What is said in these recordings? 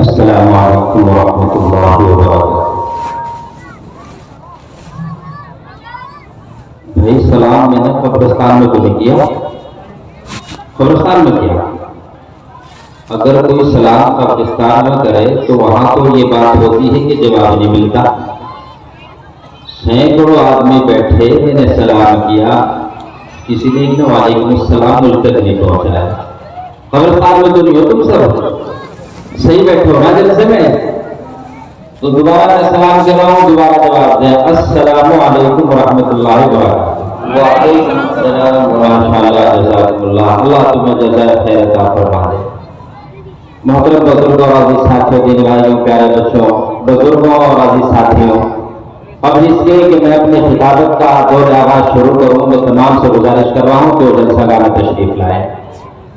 السلام علیکم ورحمۃ اللہ وبرکاتہ۔ بھائی سلام میں نے قبرستان میں تو نہیں کیا، قبرستان میں کیا۔ اگر کوئی سلام قبرستان میں کرے تو وہاں تو یہ بات ہوتی ہے کہ جواب نہیں ملتا۔ سینکڑوں آدمی بیٹھے، میں نے سلام کیا، کسی نے وعلیکم السلام مجھ تک نہیں پہنچایا۔ قبرستان میں تو نہیں ہو تم سب، صحیح بیٹھو نا جلسے میں، تو دوبارہ سلام کر رہا ہوں، دوبارہ جواب دیں السلام علیکم ورحمۃ اللہ وبرکاتہ۔ وعلیکم السلام ماشاءاللہ جزاکم اللہ، اللہ تمہیں جزائے خیر عطا فرما دے۔ محترم بزرگوں اور عزیز ساتھیوں، دین بھائیوں، پیارے بچوں، بزرگوں اور عزیز ساتھیوں، اب اس لیے کہ میں اپنی خطابت کا دور آغاز شروع کروں، میں تمام سے گزارش کر رہا ہوں کہ وہ جلسہ گاہ میں تشریف لائیں۔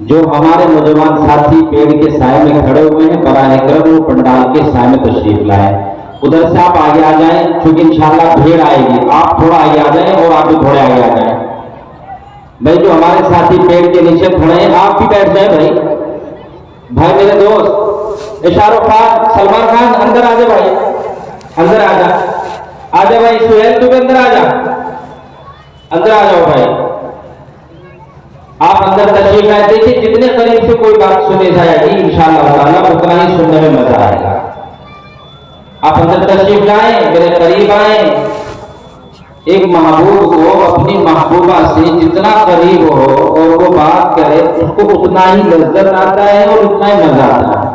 جو ہمارے نوجوان ساتھی پیڑ کے سائے میں کھڑے ہوئے ہیں، براہ کرم وہ پنڈال کے سائے میں تشریف لائیں۔ ادھر سے آپ آگے آ جائیں، چونکہ انشاءاللہ بھیڑ آئے گی، آپ تھوڑا آگے آ جائیں اور آپ بھی تھوڑے آگے آ جائیں۔ بھائی جو ہمارے ساتھی پیڑ کے نیچے کھڑے ہیں، آپ بھی بیٹھ جائیں۔ بھائی میرے دوست اشارو خان، سلمان خان، اندر آ جائے بھائی، اندر آ جا بھائی، سہیل تو بھی اندر آ جا، اندر آ جاؤ بھائی، آپ اندر تشریف لائے۔ دیکھیے جتنے قریب سے کوئی بات سنی جائے گی انشاءاللہ تعالیٰ اتنا ہی سننے میں مزہ آئے گا۔ آپ اندر تشریف لائیں، میرے قریب آئیں۔ ایک محبوب کو اپنی محبوبہ سے جتنا قریب ہو اور وہ بات کرے، اس کو اتنا ہی لذت آتا ہے اور اتنا ہی مزہ آتا ہے۔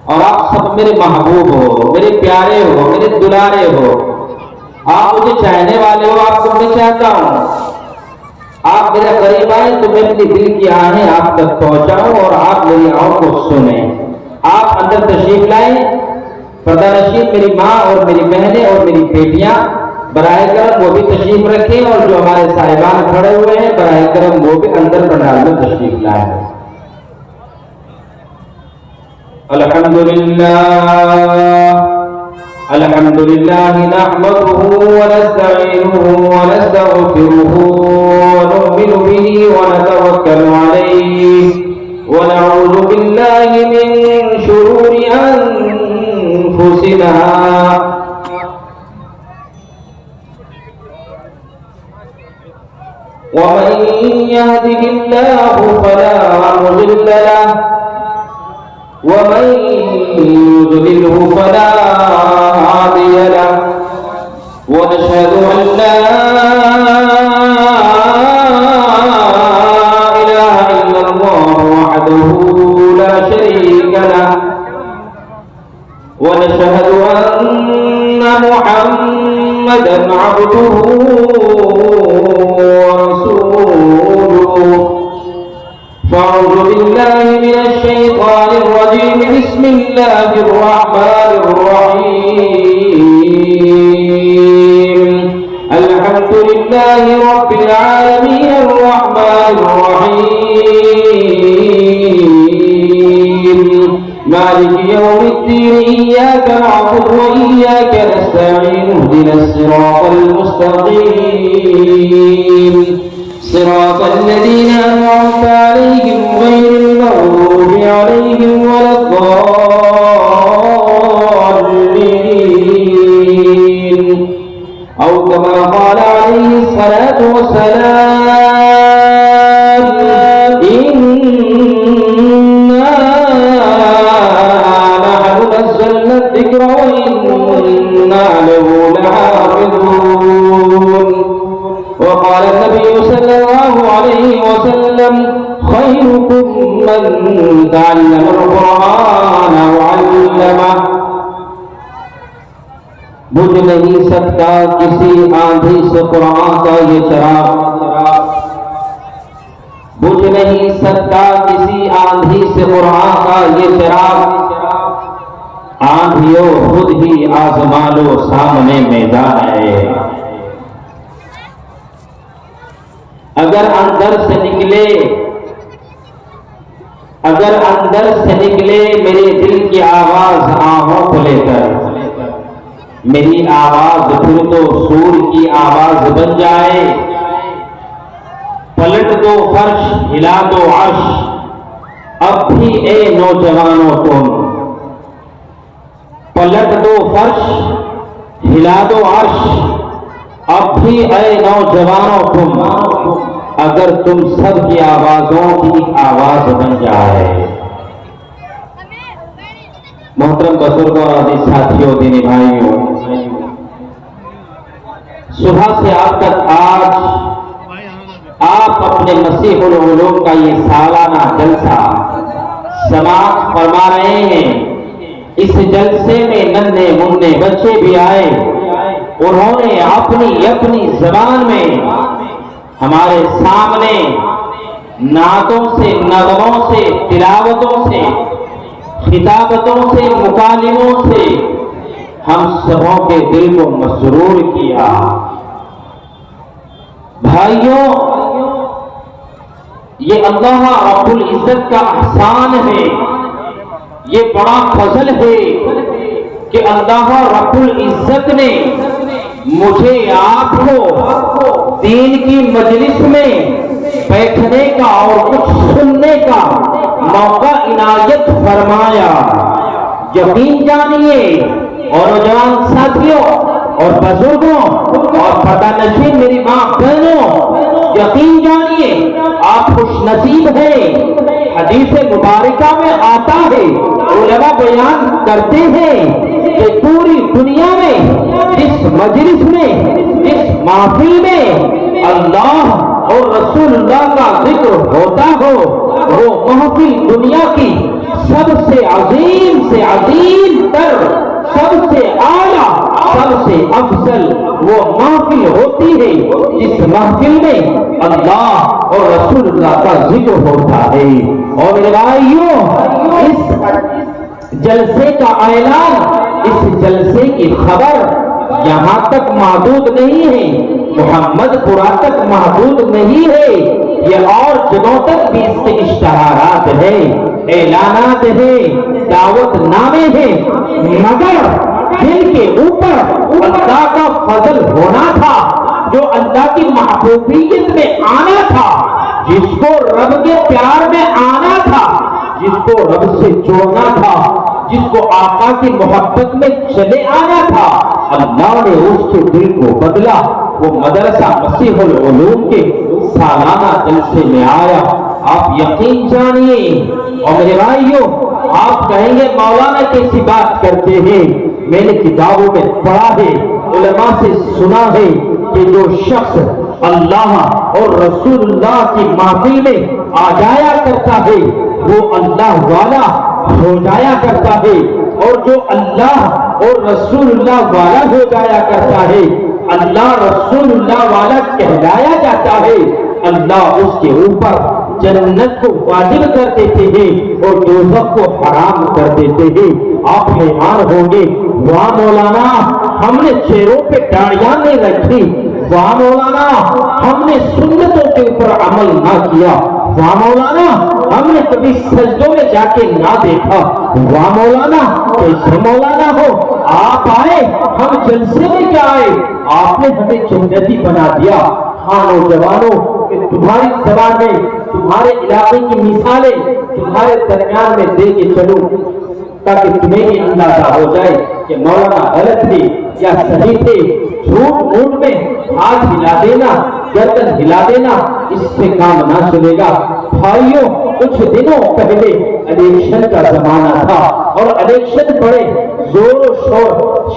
اور آپ سب میرے محبوب ہو، میرے پیارے ہو، میرے دلارے ہو، آپ مجھے چاہنے والے ہو، آپ کو میں چاہتا ہوں۔ آپ میرے قریب آئیں تو میں اپنی دل کی آہیں آپ تک پہنچاؤں اور آپ میری آہوں کو سنیں۔ آپ اندر تشریف لائیں۔ پردہ نشین میری ماں اور میری بہنیں اور میری بیٹیاں براہ کرم وہ بھی تشریف رکھیں، اور جو ہمارے صاحبان کھڑے ہوئے ہیں براہ کرم وہ بھی اندر پنڈال میں تشریف لائیں۔ الحمدللہ نحمده ونستعینه ونستغفره ونؤمن به ونتوکل علیہ ونعوذ باللہ من شرور انفسنا ومن يهده الله فلا مضل له ومن يضلله فلا هادي له ونشهد أن لا إله إلا الله وحده لا شريك له ونشهد أن محمدا عبده ورسوله فأعوذ بالله من الشيطان الرجيم بسم الله الرحمن الرحيم الحمد لله رب العالمين الرحمن الرحيم مالك يوم الدين إياك نعبد وإياك نستعين اهدنا الصراط المستقيم صراط الذين أنعمت عليهم غير المغضوب عليهم ولا الضالين أو كما قال عليه الصلاة والسلام إنا نحن نزلنا الذكر وإنا له لحافظون وقال النبي صلى الله عليه وسلم خيركم من تعلم القرآن وعلمه بجھ نہیں سکتا کسی آندھی سے قرآن کا یہ چراغ، بجھ نہیں سکتا کسی آندھی سے قرآن کا یہ چراغ، آندھیوں خود ہی آزما لو سامنے میدان ہے۔ اگر اندر سے نکلے میرے دل کی آواز آہوں کو لے کر، میری آواز پھر تو سور کی آواز بن جائے، پلٹ دو فرش ہلا دو عرش، اب بھی اے نوجوانوں تم پلٹ دو فرش، ہلا دو عرش، اب بھی اے نوجوانوں تم، اگر تم سب کی آوازوں کی آواز بن جائے۔ محترم بزرگوں اور عزیز ساتھیوں، دینی بھائیوں، صبح سے آپ تک آج آپ اپنے مسیح العلوم کا یہ سالانہ جلسہ سماعت فرما رہے ہیں۔ اس جلسے میں ننھے منھے بچے بھی آئے، انہوں نے اپنی زبان میں ہمارے سامنے نعتوں سے، نغموں سے، تلاوتوں سے، خطابتوں سے، مکالموں سے ہم سبوں کے دل کو مسرور کیا۔ بھائیوں، یہ اللہ رب العزت کا احسان ہے، یہ بڑا فضل ہے کہ اللہ رب العزت نے مجھے آپ کو دین کی مجلس میں بیٹھنے کا اور کچھ سننے کا موقع عنایت فرمایا۔ یقین جانیے اور نوجوان ساتھیوں اور بزرگوں اور پتہ نشین میری ماں بہنوں، یقین جانیے آپ خوش نصیب ہیں۔ حدیث مبارکہ میں آتا ہے، علماء بیان کرتے ہیں کہ پوری دنیا میں جس مجلس میں، جس محفل میں اللہ اور رسول اللہ کا ذکر ہوتا ہو، وہ محفل دنیا کی سب سے عظیم تر، سب سے اعلیٰ، سب سے افضل وہ محفل ہوتی ہے جس محفل میں اللہ اور رسول اللہ کا ذکر ہوتا ہے۔ اور میرے بھائیوں، اس جلسے کا اعلان، اس جلسے کی خبر یہاں تک محدود نہیں ہے، محمد پورہ تک محدود نہیں ہے، یہ اور جگہوں تک بھی اس کے اشتہارات ہیں، اعلانات ہیں، دعوت نامے ہیں، مگر جن کے اوپر اللہ کا فضل ہونا تھا، جو اللہ کی محبوبیت میں آنا تھا، جس کو رب کے پیار میں آنا تھا، جس کو رب سے جوڑنا تھا، جس کو آقا کی محبت میں چلے آنا تھا، اللہ نے اس کے دل کو بدلا۔ وہ مدرسہ مسیح العلوم کے سالانہ جلسے میں آیا۔ آپ یقین جانیے اور میرے بھائیوں، آپ کہیں گے مولانا کیسی بات کرتے ہیں؟ میں نے کتابوں میں پڑھا ہے، علماء سے سنا ہے کہ جو شخص اللہ اور رسول اللہ کی محفل میں آ جایا کرتا ہے وہ اللہ والا ہو جایا کرتا ہے، اور جو اللہ اور رسول اللہ والا ہو جایا کرتا ہے، اللہ رسول اللہ والا کہلایا جاتا ہے، اللہ اس کے اوپر جنت کو واجب کر دیتے ہیں اور دوزخ کو حرام کر دیتے ہیں۔ آپ حیران ہوں گے، واہ مولانا ہم نے چہروں پہ داڑیاں نہیں رکھی، واہ مولانا ہم نے سنتوں کے اوپر عمل نہ کیا، واہ مولانا ہم نے کبھی سجدوں میں جا کے نہ دیکھا، واہ مولانا کیسے مولانا ہو آپ آئے، ہم جلسے میں کیا آئے، آپ نے ہمیں جنتی بنا دیا۔ ہاں نوجوانوں، کہ تمہاری زبان میں تمہارے علاقے کی مثالیں تمہارے درمیان میں دے کے چلوں تاکہ تمہیں یہ اندازہ ہو جائے کہ مولانا غلط تھے یا صحیح تھے۔ جھوٹ موٹ میں ہاتھ ہلا دینا، گردن ہلا دینا، اس سے کام نہ چلے گا۔ بھائیوں، کچھ دنوں پہلے الیکشن کا زمانہ تھا اور الیکشن بڑے زور و شور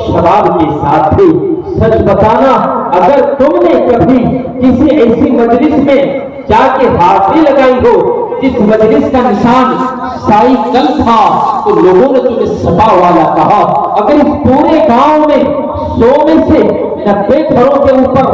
شباب کے ساتھ تھی۔ سچ بتانا، اگر تم نے کبھی کسی ایسی مجلس میں جا کے حاضری لگائی ہو جس مجلس کا نشان سائیکل تھا تو لوگوں نے تمہیں سپا والا کہا۔ اگر اس پورے گاؤں میں 100 میں سے 90 گھروں کے اوپر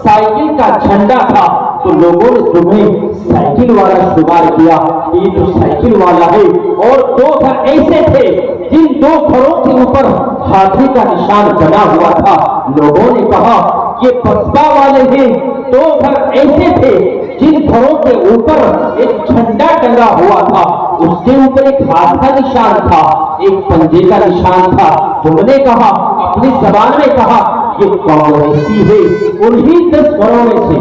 سائیکل کا جھنڈا تھا تو لوگوں نے تمہیں سائیکل والا شمار کیا، یہ تو سائیکل والا ہے۔ اور 2 گھر ایسے تھے جن 2 گھروں کے اوپر ہاتھی کا نشان بنا ہوا تھا، لوگوں نے کہا یہ بسپا والے ہیں۔ 2 گھر ایسے تھے جن گھروں کے اوپر ایک جھنڈا ٹنگا ہوا تھا، اس کے اوپر ایک ہاتھ کا نشان تھا، ایک پنجے کا نشان تھا۔ تم نے کہا، اپنی زبان میں کہا، یہ کانگریسی ہے۔ انہی 10 گھروں میں سے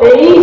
23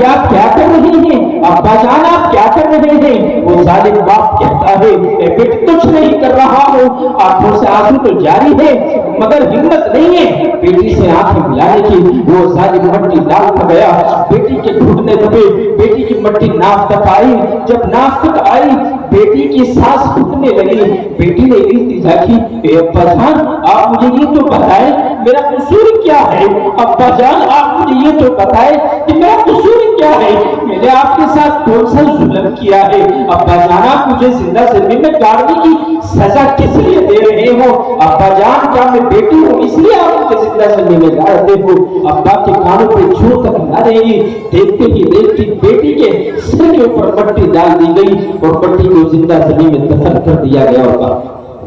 یہ آپ کیا کر رہی ہیں؟ ابا جان آپ کیا کر رہے ہیں؟ وہ ظالم باپ کہتا ہے اے بیٹی کچھ نہیں کر رہا ہوں، آنکھوں سے آنسو تو جاری ہے مگر ہمت نہیں ہے بیٹی سے آنکھیں ملانے کی۔ وہ ظالم مٹی ڈال کر گیا، بیٹی کے گھٹنے دبے، بیٹی کی مٹی ناف تک آئی، جب ناف تک آئی بیٹی کی سانس پھٹنے لگی۔ بیٹی نے التجا کی اے ابا جان آپ مجھے یہ تو بتائیں میرا قصور کیا ہے؟ ابا جان آپ مجھے یہ تو بتائیں کہ میرا قصور کیا ہے؟ میں نے آپ کے ساتھ کون سا ظلم کیا ہے؟ ابا جان آپ مجھے زندہ زمین میں گاڑنے کی سزا کس لیے دے رہے ہو؟ ابا جان کیا میں بیٹی ہوں اس لیے آپ مجھے زندہ زمین میں گاڑتے ہو؟ ابا کے کانوں پہ چھو تک نہ رہی، دیکھتے ہی دیکھتی بیٹی کے سر کے اوپر مٹی ڈال دی گئی اور مٹی کو زندہ زمین میں دفن کر دیا گیا ہوگا۔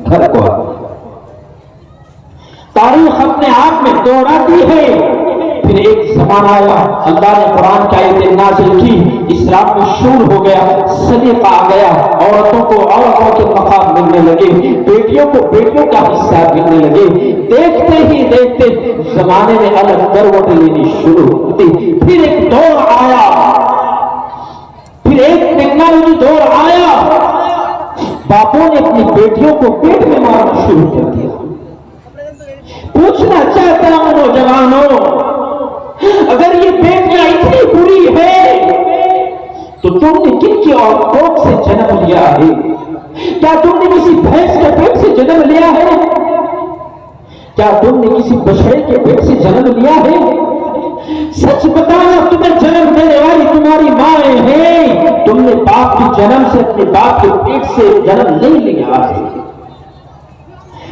گھر کو تاریخ اپنے آپ میں دوہراتی ہے۔ پھر ایک زمانہ آیا، اللہ نے قرآن کی آیتیں نازل کی، اسلام میں شور ہو گیا، سلیقہ آ گیا، عورتوں کو عورتوں کے مقام ملنے لگے، بیٹیوں کو بیٹیوں کا حصہ ملنے لگے۔ دیکھتے ہی دیکھتے زمانے میں الگ کروٹ لینی شروع ہوتی۔ پھر ایک دور آیا، پھر ایک ٹیکنالوجی دور آیا، باپوں نے اپنی بیٹیوں کو پیٹ میں مارنا شروع کر دیا۔ پوچھنا چاہتا ہوں نوجوانوں، اگر یہ بیٹیاں اتنی بری ہے تو تم نے کن کی اور کوکھ سے جنم لیا ہے؟ کیا تم نے کسی بھینس کے پیٹ سے جنم لیا ہے؟ کیا تم نے کسی بچڑے کے پیٹ سے جنم لیا ہے؟ سچ بتانا، تمہیں جنم دینے والی تمہاری مائیں ہیں، تم نے باپ کی جنم سے اپنے باپ کے پیٹ سے جنم نہیں لیا ہے۔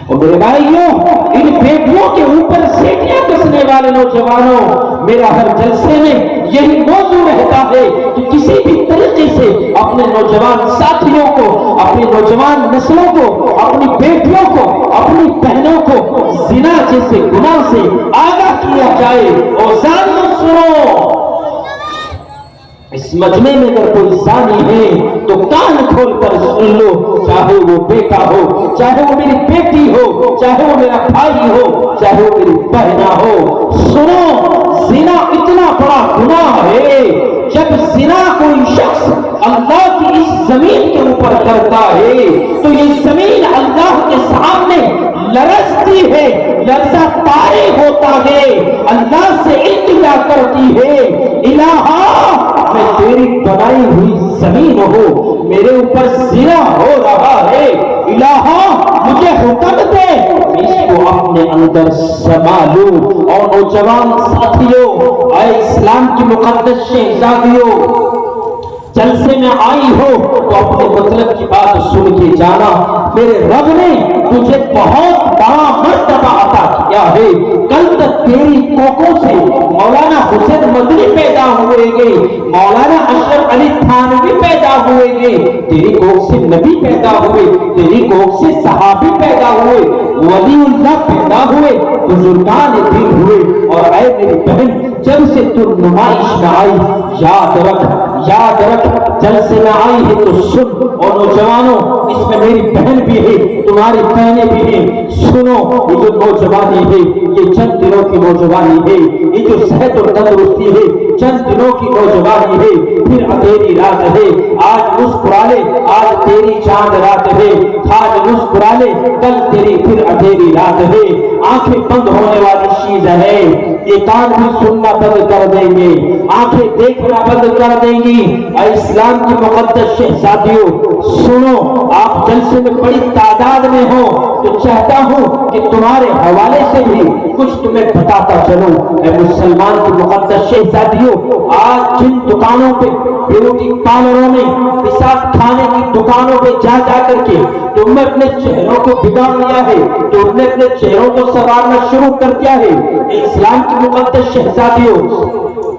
اور میرے بھائیوں، ان بیٹیوں کے اوپر سیٹیاں کسنے والے نوجوانوں، میرا ہر جلسے میں یہی موضوع رہتا ہے کہ کسی بھی طریقے سے اپنے نوجوان ساتھیوں کو، اپنی نوجوان نسلوں کو، اپنی بیٹیوں کو، اپنی بہنوں کو زنا جیسے گناہ سے آگاہ کیا جائے۔ اور ظالموں سنو، اس مجمع میں اگر کوئی زانی ہے تو کان کھول کر سن لو، چاہے وہ بیٹا ہو، چاہے وہ میری بیٹی ہو، چاہے وہ میرا بھائی ہو، چاہے وہ میری بہنا ہو، سنو، زنا اتنا بڑا گناہ ہے۔ جب زنا کوئی شخص اللہ کی اس زمین کے اوپر کرتا ہے تو یہ زمین اللہ کے سامنے لرزتی ہے، لرزہ طاری ہوتا ہے، اللہ سے التجا کرتی ہے، الہا میں تیری بنائی ہوئی زمین ہوں، میرے اوپر زنا ہو رہا ہے، الہا مجھے حکم دے اس کو اپنے اندر سنبھالوں۔ اور نوجوان ساتھیوں، اے اسلام کی مقدس شہزادیوں، جلسے میں آئی ہو تو اپنے مطلب کی بات سن کے جانا، میرے رب نے تجھے بہت بڑا مرتبہ عطا کیا ہے۔ کل تک تیری کوکھوں سے مولانا حسین مدنی پیدا ہوئے گے، مولانا اشرف علی تھانوی پیدا ہوئے گے، تیری کوکھ سے نبی پیدا ہوئے، تیری کوکھ سے صحابی پیدا ہوئے، ولی اللہ پیدا ہوئے، بزرگان دین ہوئے۔ اور اے میری بہن، جب سے تو نمائش میں آئی، یاد رکھ، یاد رکھ، جلسے میں آئی ہے تو سن۔ اور نوجوانوں، اس میں میری بہن بھی ہے، تمہاری بہنیں بھی ہیں، سنو، یہ جو نوجوانی ہے یہ چند دنوں کی نوجوانی ہے، یہ جو صحت اور تندرستی ہے چند دنوں کی نوجوانی ہے، پھر اندھیری رات ہے۔ آج مسکرا لے، آج تیری چاند رات ہے، آج مسکرا لے، کل تیری پھر اندھیری رات ہے۔ آنکھیں بند ہونے والی چیز ہے، یہ کان بھی سننا بند کر دیں گے، آنکھیں دیکھنا بند کر دیں گی۔ اے اسلام کی مقدس شہزادیوں سنو، آپ جلسے میں بڑی تعداد میں ہو تو چاہتا ہوں کہ تمہارے حوالے سے بھی کچھ تمہیں بتاتا چلوں۔ اے مسلمان کی مقدس شہزادیوں، آج جن دکانوں پہ، بیوٹی پارلروں میں، پیشاب کھانے کی دکانوں پہ جا جا کر کے تم نے اپنے چہروں کو بگاڑ لیا ہے، تم نے اپنے چہروں کو سنوارنا شروع کر دیا ہے۔ اسلام کی مقدس شہزادیوں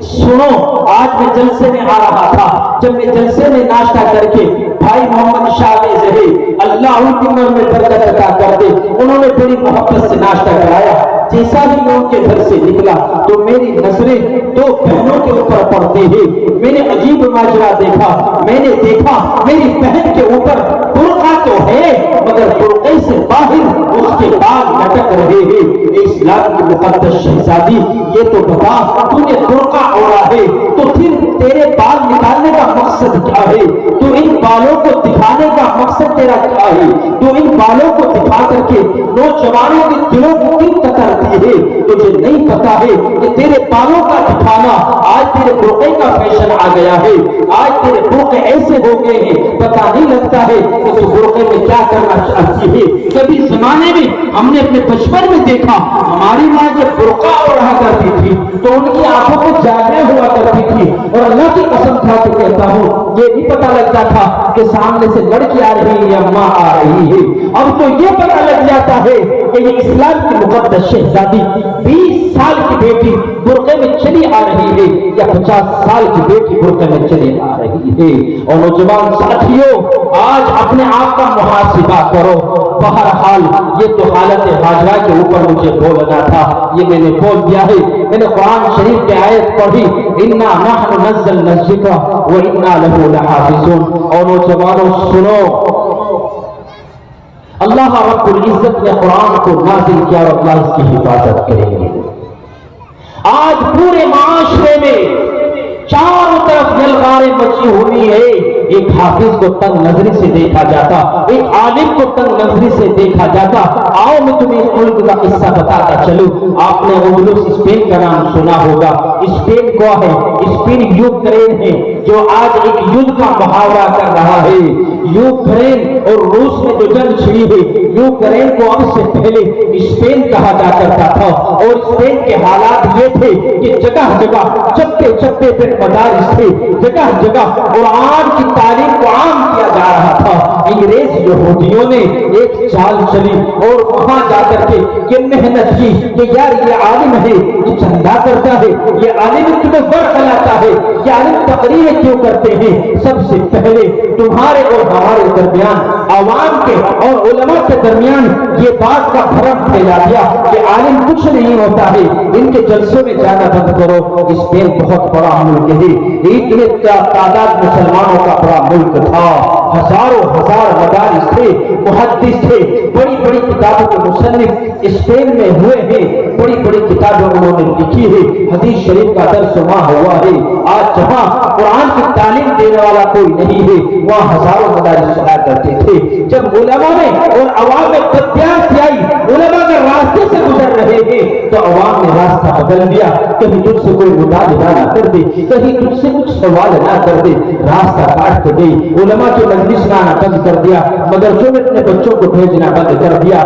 سنو، آج میں جلسے میں آ رہا تھا، جب میں جلسے میں ناشتہ کر کے بھائی محمد شاہ زہری اللہ ان کی عمر میں برکت عطا کر دے، انہوں نے بڑی محبت سے ناشتہ کرایا۔ جیسا ہی میں ان کے گھر سے نکلا تو میری نظریں دو بہنوں کے اوپر پڑتی ہے۔ میں نے عجیب ماجرا دیکھا، میں نے دیکھا میری بہن کے اوپر برقع تو ہے مگر برقعے سے باہر اس کے بال لٹک رہے ہیں۔ اسلام کی مقدس شہزادی یہ تو بتا، تو نے برقع اوڑھا ہے تو پھر تیرے بال نکالنے کا مقصد کیا ہے؟ تو ان بالوں کو دکھانے کا مقصد تیرا کیا ہے؟ تو ان بالوں کو دکھا کر کے نوجوانوں کے دلوں کو کیوں کترتی ہے؟ تجھے نہیں پتا ہے کہ تیرے بالوں کا دکھانا آج تیرے برقعے کا فیشن آ گیا ہے، آج تیرے برقعے ایسے ہو گئے ہیں پتا نہیں لگتا ہے کہ تو برقعے میں کیا کرنا چاہتی ہے۔ کبھی زمانے میں ہم نے اپنے بچپن میں دیکھا ہماری ماں جب برقع اوڑھا کرتی تھی تو ان کی آنکھوں کو جاگے ہوا کرتی تھی، اور اللہ کی قسم کھا کے کہتا ہوں یہ نہیں پتا لگتا تھا کہ سامنے سے لڑکی آ رہی ہے یا ماں آ رہی ہے۔ اب تو یہ پتا لگ جاتا ہے کہ یہ اسلام کی مقدس شہزادی 20 سال کی بیٹی برقعے میں چلی آ رہی ہے یا 50 سال کی بیٹی برقعے میں چلی آ رہی ہے۔ اور نوجوان ساتھیوں آج اپنے آپ کا محاسبہ کرو۔ بہرحال یہ تو حالت حاضرہ کے اوپر مجھے بولنا تھا، یہ میں نے بول دیا ہے۔ میں نے قرآن شریف کی آیت پڑھی اِنَّا نَحْنُ نَزَّلْنَا الذِّکْرَ وَإِنَّا لَهُ لَحَافِظُونَ۔ اور نوجوانوں سنو، اللہ رب العزت نے قرآن کو نازل کیا اور اللہ اس کی حفاظت کریں گے۔ آج پورے معاشرے میں چاروں طرف یلغاریں مچی ہوئی ہے، ایک حافظ کو تنگ نظری سے دیکھا جاتا، ایک عالم کو تنگ نظری سے دیکھا جاتا۔ آؤ میں تمہیں ملک کا قصہ بتاتا چلوں۔ آپ نے اندلس اسپین کا نام سنا ہوگا۔ اسپین کیا ہے؟ اسپین یوکرین ہے جو آج ایک یدھ کا محاورہ کر رہا ہے۔ یوکرین اور روس میں جو جنگ چھڑی ہے، یوکرین کو اب سے پہلے اسپین کہا جا کرتا تھا، اور اسپین کے حالات یہ تھے کہ جگہ جگہ چپے چپے پہ مدارس تھے، جگہ جگہ قرآن کی تعلیم کو عام کیا جا رہا تھا۔ انگریز یہودیوں نے ایک چال چلی اور وہاں جا کر کے یہ محنت کی کہ یار یہ عالم ہے، یہ چندہ کرتا ہے، یہ عالم تمہیں ورق لاتا ہے، یہ عالم تقریریں کیوں کرتے ہیں؟ سب سے پہلے تمہارے اور ہمارے درمیان، عوام کے اور علماء کے درمیان یہ بات کا بھرم پھیلا دیا کہ عالم کچھ نہیں ہوتا ہے، ان کے جلسوں میں جانا بند کرو۔ اسپین بہت بڑا ملک ہے، اتنے تعداد مسلمانوں کا بڑا ملک تھا، ہزاروں ہزار مدارس تھے، محدث تھے، بڑی بڑی کتابوں کے مصنف اسپین میں ہوئے ہیں، بڑی بڑی کتابیں انہوں نے لکھی ہے، حدیث شریف کا درس وہاں ہوا ہے۔ آج جہاں قرآن کی تعلیم دینے والا کوئی نہیں ہے وہاں ہزاروں مدارس چلا کرتے تھے۔ جب علماء میں اور عوام میں بدبیاتی آئی، علماء کے راستے سے گزر رہے ہیں تو عوام نے راستہ بدل دیا، کہیں تجھ سے کوئی مطالبہ نہ کر دے، کہیں تجھ سے کچھ سوال نہ کر دے، راستہ کاٹ کے گئی، علماء کی مجلس نہ بند کر دیا، مدرسوں میں اپنے بچوں کو بھیجنا بند کر دیا۔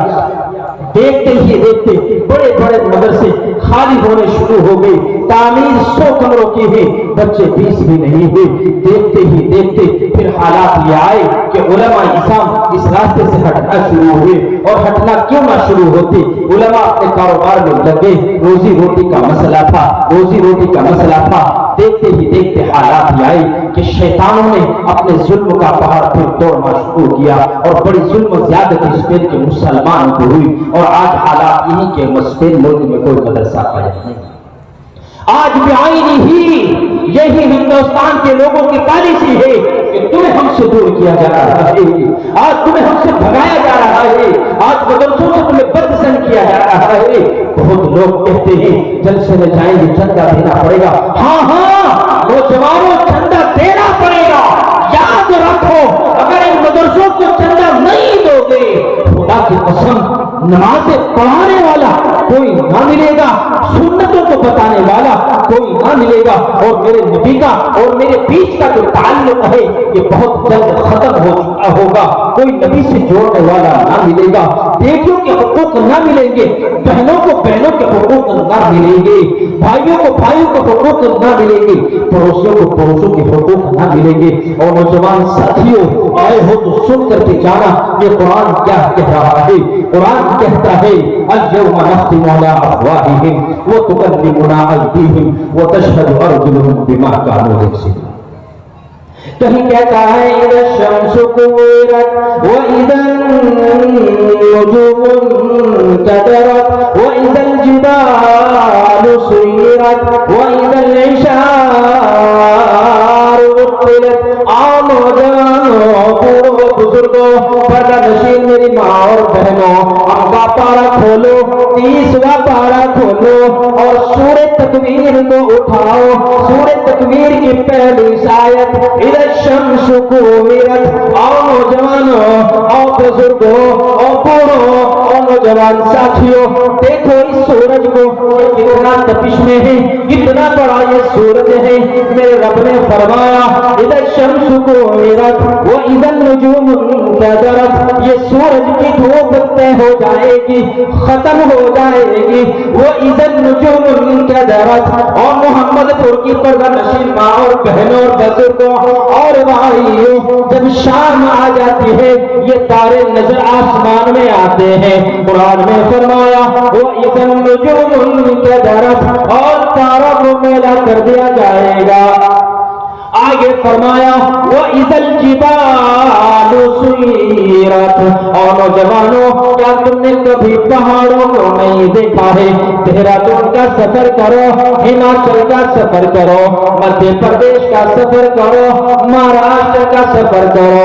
دیکھتے ہی دیکھتے بڑے بڑے مدرسے خالی ہونے شروع ہو گئے، تعمیر 100 کمروں کی ہے، بچے 20 بھی نہیں ہوئے۔ دیکھتے ہی دیکھتے پھر حالات یہ آئے کہ علماء اسلام اس راستے سے ہٹنا شروع ہوئے، اور ہٹنا کیوں نہ شروع ہوتے؟ علماء اپنے کاروبار میں لگے، روزی روٹی کا مسئلہ تھا، روزی روٹی کا مسئلہ تھا۔ دیکھتے ہی دیکھتے حالات یہ آئے کہ شیطانوں نے اپنے ظلم کا پہاڑ پھر توڑنا شروع کیا، اور بڑی ظلم و زیادتی اسپین کے مسلمانوں کو ہوئی، اور آج حالات یہی کہ اسپین ملک میں کوئی مدرسہ پایا نہیں۔ آج بعینی ہی یہی ہندوستان کے لوگوں کی پالیسی ہے کہ تمہیں ہم سے دور کیا جا رہا ہے، آج تمہیں ہم سے بھگایا جا رہا ہے، آج مدرسوں سے تمہیں بدپسند کیا جا رہا ہے۔ بہت لوگ کہتے ہیں جلسے میں جائیں گے چندہ دینا پڑے گا۔ ہاں ہاں نوجوانوں چندہ دینا پڑے گا، یاد رکھو اگر ان مدرسوں کو چندہ نہیں دو گے خدا کی قسم نمازیں پڑھانے والا کوئی نہ ملے گا، سنتوں کو بتانے والا کوئی نہ ملے گا، اور میرے نبی کا اور میرے بیچ کا جو تعلق ہے یہ بہت جلد ختم ہو چکا ہوگا، کوئی نبی سے جوڑنے والا نہ ملے گا، بیٹیوں کے حقوق نہ ملیں گے، بہنوں کو بہنوں کے حقوق نہ ملیں گے، بھائیوں کو بھائیوں کے حقوق نہ ملیں گے، پڑوسیوں کو پڑوسوں کے حقوق نہ ملیں گے۔ اور نوجوان ساتھیوں آئے ہو تو سن کر کے جانا یہ قرآن کیا کہہ رہا ہے۔ قرآن کہتا ہے اليوم نختم على افواههم وتكلمنا ايديهم وتشهد ارجلهم بما كانوا يكسبون۔ کہیں کہتا ہے اذا الشمس كورت واذا النجوم انكدرت واذا الجبال سيرت واذا العشار عطلت۔ آمدانو بوڑھو بزرگوں پردہ نشین میری ماں اور بہنوں، اب کا پارا کھولو، 30واں پارا کھولو اور سورہ تکویر کو اٹھاؤ، سورہ تکویر پہلی آیت اذا الشمس کوورت، اور نوجوانوں اور بزرگوں اور بوڑھوں اور نوجوان ساتھیوں، دیکھو اس سورج کو کتنا تپش میں ہے، کتنا بڑا یہ سورج ہے۔ میرے رب نے فرمایا اذا الشمس کوورت واذا النجوم انکدرت، یہ سورج کی دھوپ طے ہو جائے گی، ختم ہو جائے گی۔ واذا النجوم انکدرت، اور محمد پور کی پردہ نشین ماں اور بہنوں اور بزرگوں اور بھائیوں، جب شام آ جاتی ہے یہ تارے نظر آسمان میں آتے ہیں۔ قرآن میں فرمایا وَإِذَا النُّجُومُ انكدرت، اور تاروں کو میلا کر دیا جائے گا۔ آگے فرمایا وَإِذَا الْجِبَالُ سُيِّرَتْ، اور نوجوانوں کیا تم نے کبھی پہاڑوں کو نہیں دیکھا ہے؟ دہرادون کا سفر کرو، ہماچل کا سفر کرو، مدھیہ پردیش کا سفر کرو، مہاراشٹر کا سفر کرو،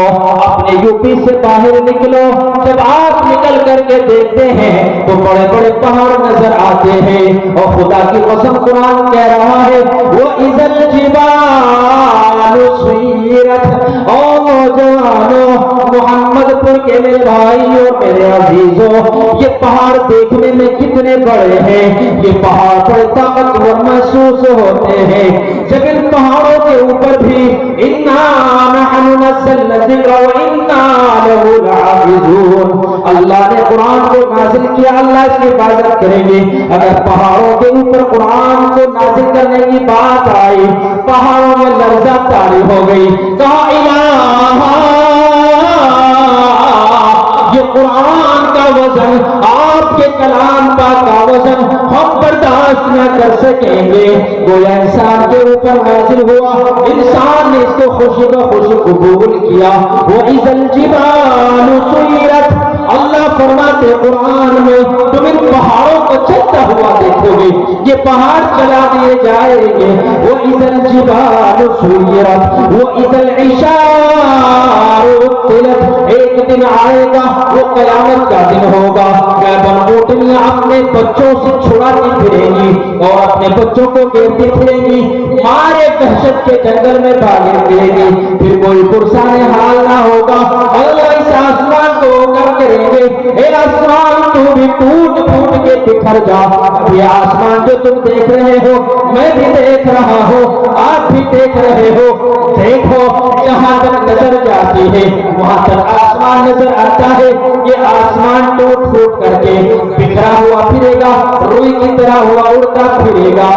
اپنے یو پی سے باہر نکلو، جب آپ نکل کر کے دیکھتے ہیں تو بڑے بڑے پہاڑ نظر آتے ہیں، اور خدا کی قسم قرآن کہہ رہا ہے وَإِذَا الْجِبَالُ سُيِّرَتْ، اور نوجوانوں محمد پور کے میرے بھائی اور میرے عزیزوں، یہ پہاڑ دیکھنے میں کتنے بڑے ہیں، یہ پہاڑ بڑے طاقتور محسوس ہوتے ہیں، جب ان پہاڑوں کے اوپر بھی اِنَّا نَحْنُ نَزَّلْنَا الذِّكْرَ وَإِنَّا لَهُ لَحَافِظُونَ، اللہ نے قرآن کو نازل کیا، اللہ اس کی حفاظت کریں گے۔ اگر پہاڑوں کے اوپر قرآن کو نازل کرنے کی بات آئی، پہاڑوں میں لرزہ طاری ہو گئی، کہا الہ، یہ قرآن کا وزن، آپ کے کلام پاک کا وزن ہم برداشت نہ کر سکیں گے۔ گویا انسان کے اوپر نازل ہوا، انسان نے اس کو خوشی کا خوشی قبول کیا۔ وَإِذَا الْجِبَالُ سُيِّرَتْ، اللہ فرماتے قرآن میں تم ان پہاڑوں کو چلتا ہوا دیکھو گے، یہ پہاڑ چلا دیے جائیں گے۔ وَإِذَا الْجِبَالُ سُيِّرَتْ وَإِذَا الْعِشَارُ عُطِّلَتْ، ایک دن آئے گا وہ قیامت کا دن ہوگا، گائبن اونٹنیاں اپنے بچوں سے چھڑاتی پھریں گی اور اپنے بچوں کو گھیرتی پھریں گی، مارے دہشت کے جنگل میں بھاگے پھریں گی، پھر کوئی پرسان حال نہ ہوگا۔ اللہ اس آسمان کو اوپر کریں گے، اے آسمان تو بھی ٹوٹ پھوٹ کے بکھر جا۔ یہ آسمان جو تم دیکھ رہے ہو میں بھی دیکھ رہا ہوں، آپ بھی دیکھ رہے ہو، دیکھو جہاں تک نظر جاتی ہے وہاں تک آسمان نظر آتا ہے، یہ آسمان ٹوٹ پھوٹ کر کے بکھرا ہوا پھرے گا، روئی کی طرح ہوا اڑتا پھرے گا۔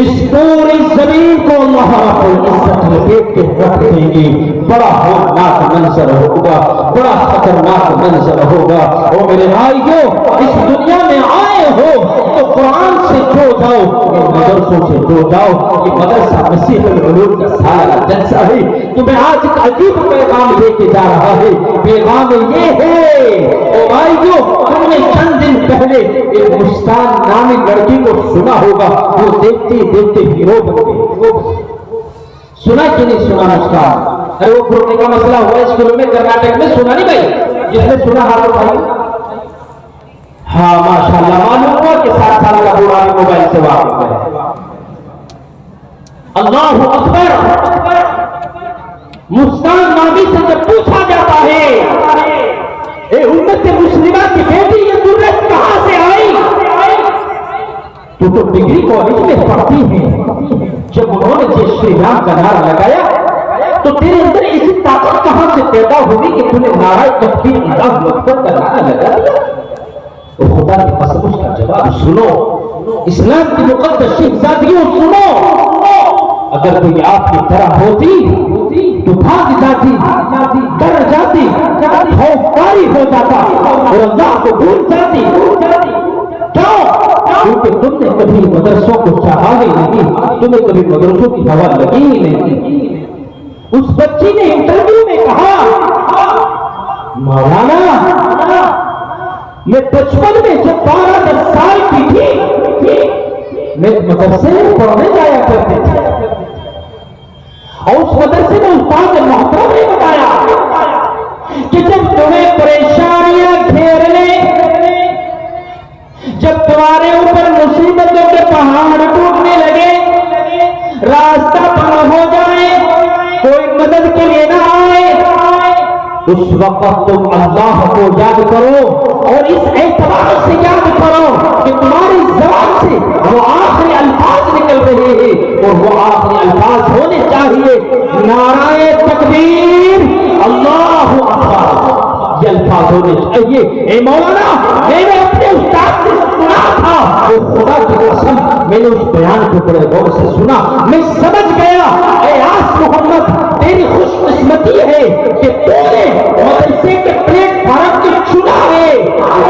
اس پوری زمین کو اللہ رب العزت لپیٹ کے رکھ دیں گے، بڑا ہولناک منظر ہوگا، بڑا خطرناک منظر ہوگا۔ او میرے بھائیو، اس دنیا میں آئے ہو تو قرآن سے جو جاؤ، مدرسوں سے جو جاؤ، یہ مدرسہ مسیح العلوم کا سارا جلسہ ہے۔ تمہیں آج ایک عجیب پیغام لے کے جا رہا ہے، پیغام یہ ہے او بھائیو، تم نے چند دن پہلے ایک مستان نامی لڑکی کو سنا ہوگا، وہ دیکھتی دیکھتے ہیرو بن گئی۔ سنا کہ نہیں سنا مستان؟ ارے وہ پھوٹنے کا مسئلہ ہوا اسکولوں میں کرناٹک میں، سنا نہیں بھائی؟ جس نے سنا ہاتھ اٹھائی؟ ہاں ماشاءاللہ، معلوم ہوا کہ 7 سال کا بوڑھا بھی موبائل سے واقف ہے۔ اللہ اکبر! مسکان نامی سے جب پوچھا جاتا ہے اے امت مسلمہ کی بیٹی یہ ضرورت کہاں سے آئی؟ تو ڈگری کالج میں پڑھتی ہیں، جب انہوں نے جے شری رام کا نعرہ لگایا تو تیرے اندر ایسی طاقت کہاں سے پیدا ہوگی کہ تم نے نعرہ تکبیر اللہ اکبر کا نعرہ لگا دیا؟ تو خدا کی قسم اس کا جواب سنو، اسلام کی مقدس شہزادیوں سنو، اگر کوئی آپ کی طرح ہوتی تو بھاگ جاتی، ڈر جاتی، خوفکاری ہو جاتا اور اللہ کو بھول جاتی۔ کیوں؟ کیونکہ تم نے کبھی مدرسوں کو چاہا ہی نہیں، تمہیں کبھی مدرسوں کی ہوا لگی ہی نہیں۔ اس بچی نے انٹرویو میں کہا مولانا میں بچپن میں جب 12-10 سال کی تھی میں مدرسے میں پڑھنے جایا کرتی تھی، اور اس مدرسے میں استاد محترم نے بتایا کہ جب تمہیں پریشانیاں گھیر لیں، جب تمہارے اوپر مصیبتوں کے پہاڑ ٹوٹنے لگے، اس وقت تم اللہ کو یاد کرو اور اس اعتبار سے یاد کرو کہ تمہاری زبان سے وہ آخری الفاظ نکل رہے ہیں اور وہ آخری الفاظ ہونے چاہیے نعرہ تکبیر اللہ اکبر، یہ الفاظ ہونے چاہیے۔ اے مولانا میں نے اپنے استاد سے سنا تھا، وہ خدا کی قسم میں نے اس بیان کو بڑے غور سے سنا، میں سمجھ گیا اے آس محمد تیری خوش قسمتی ہے کہ تو نے مدرسے کے پلیٹ فارم کو چنا ہے،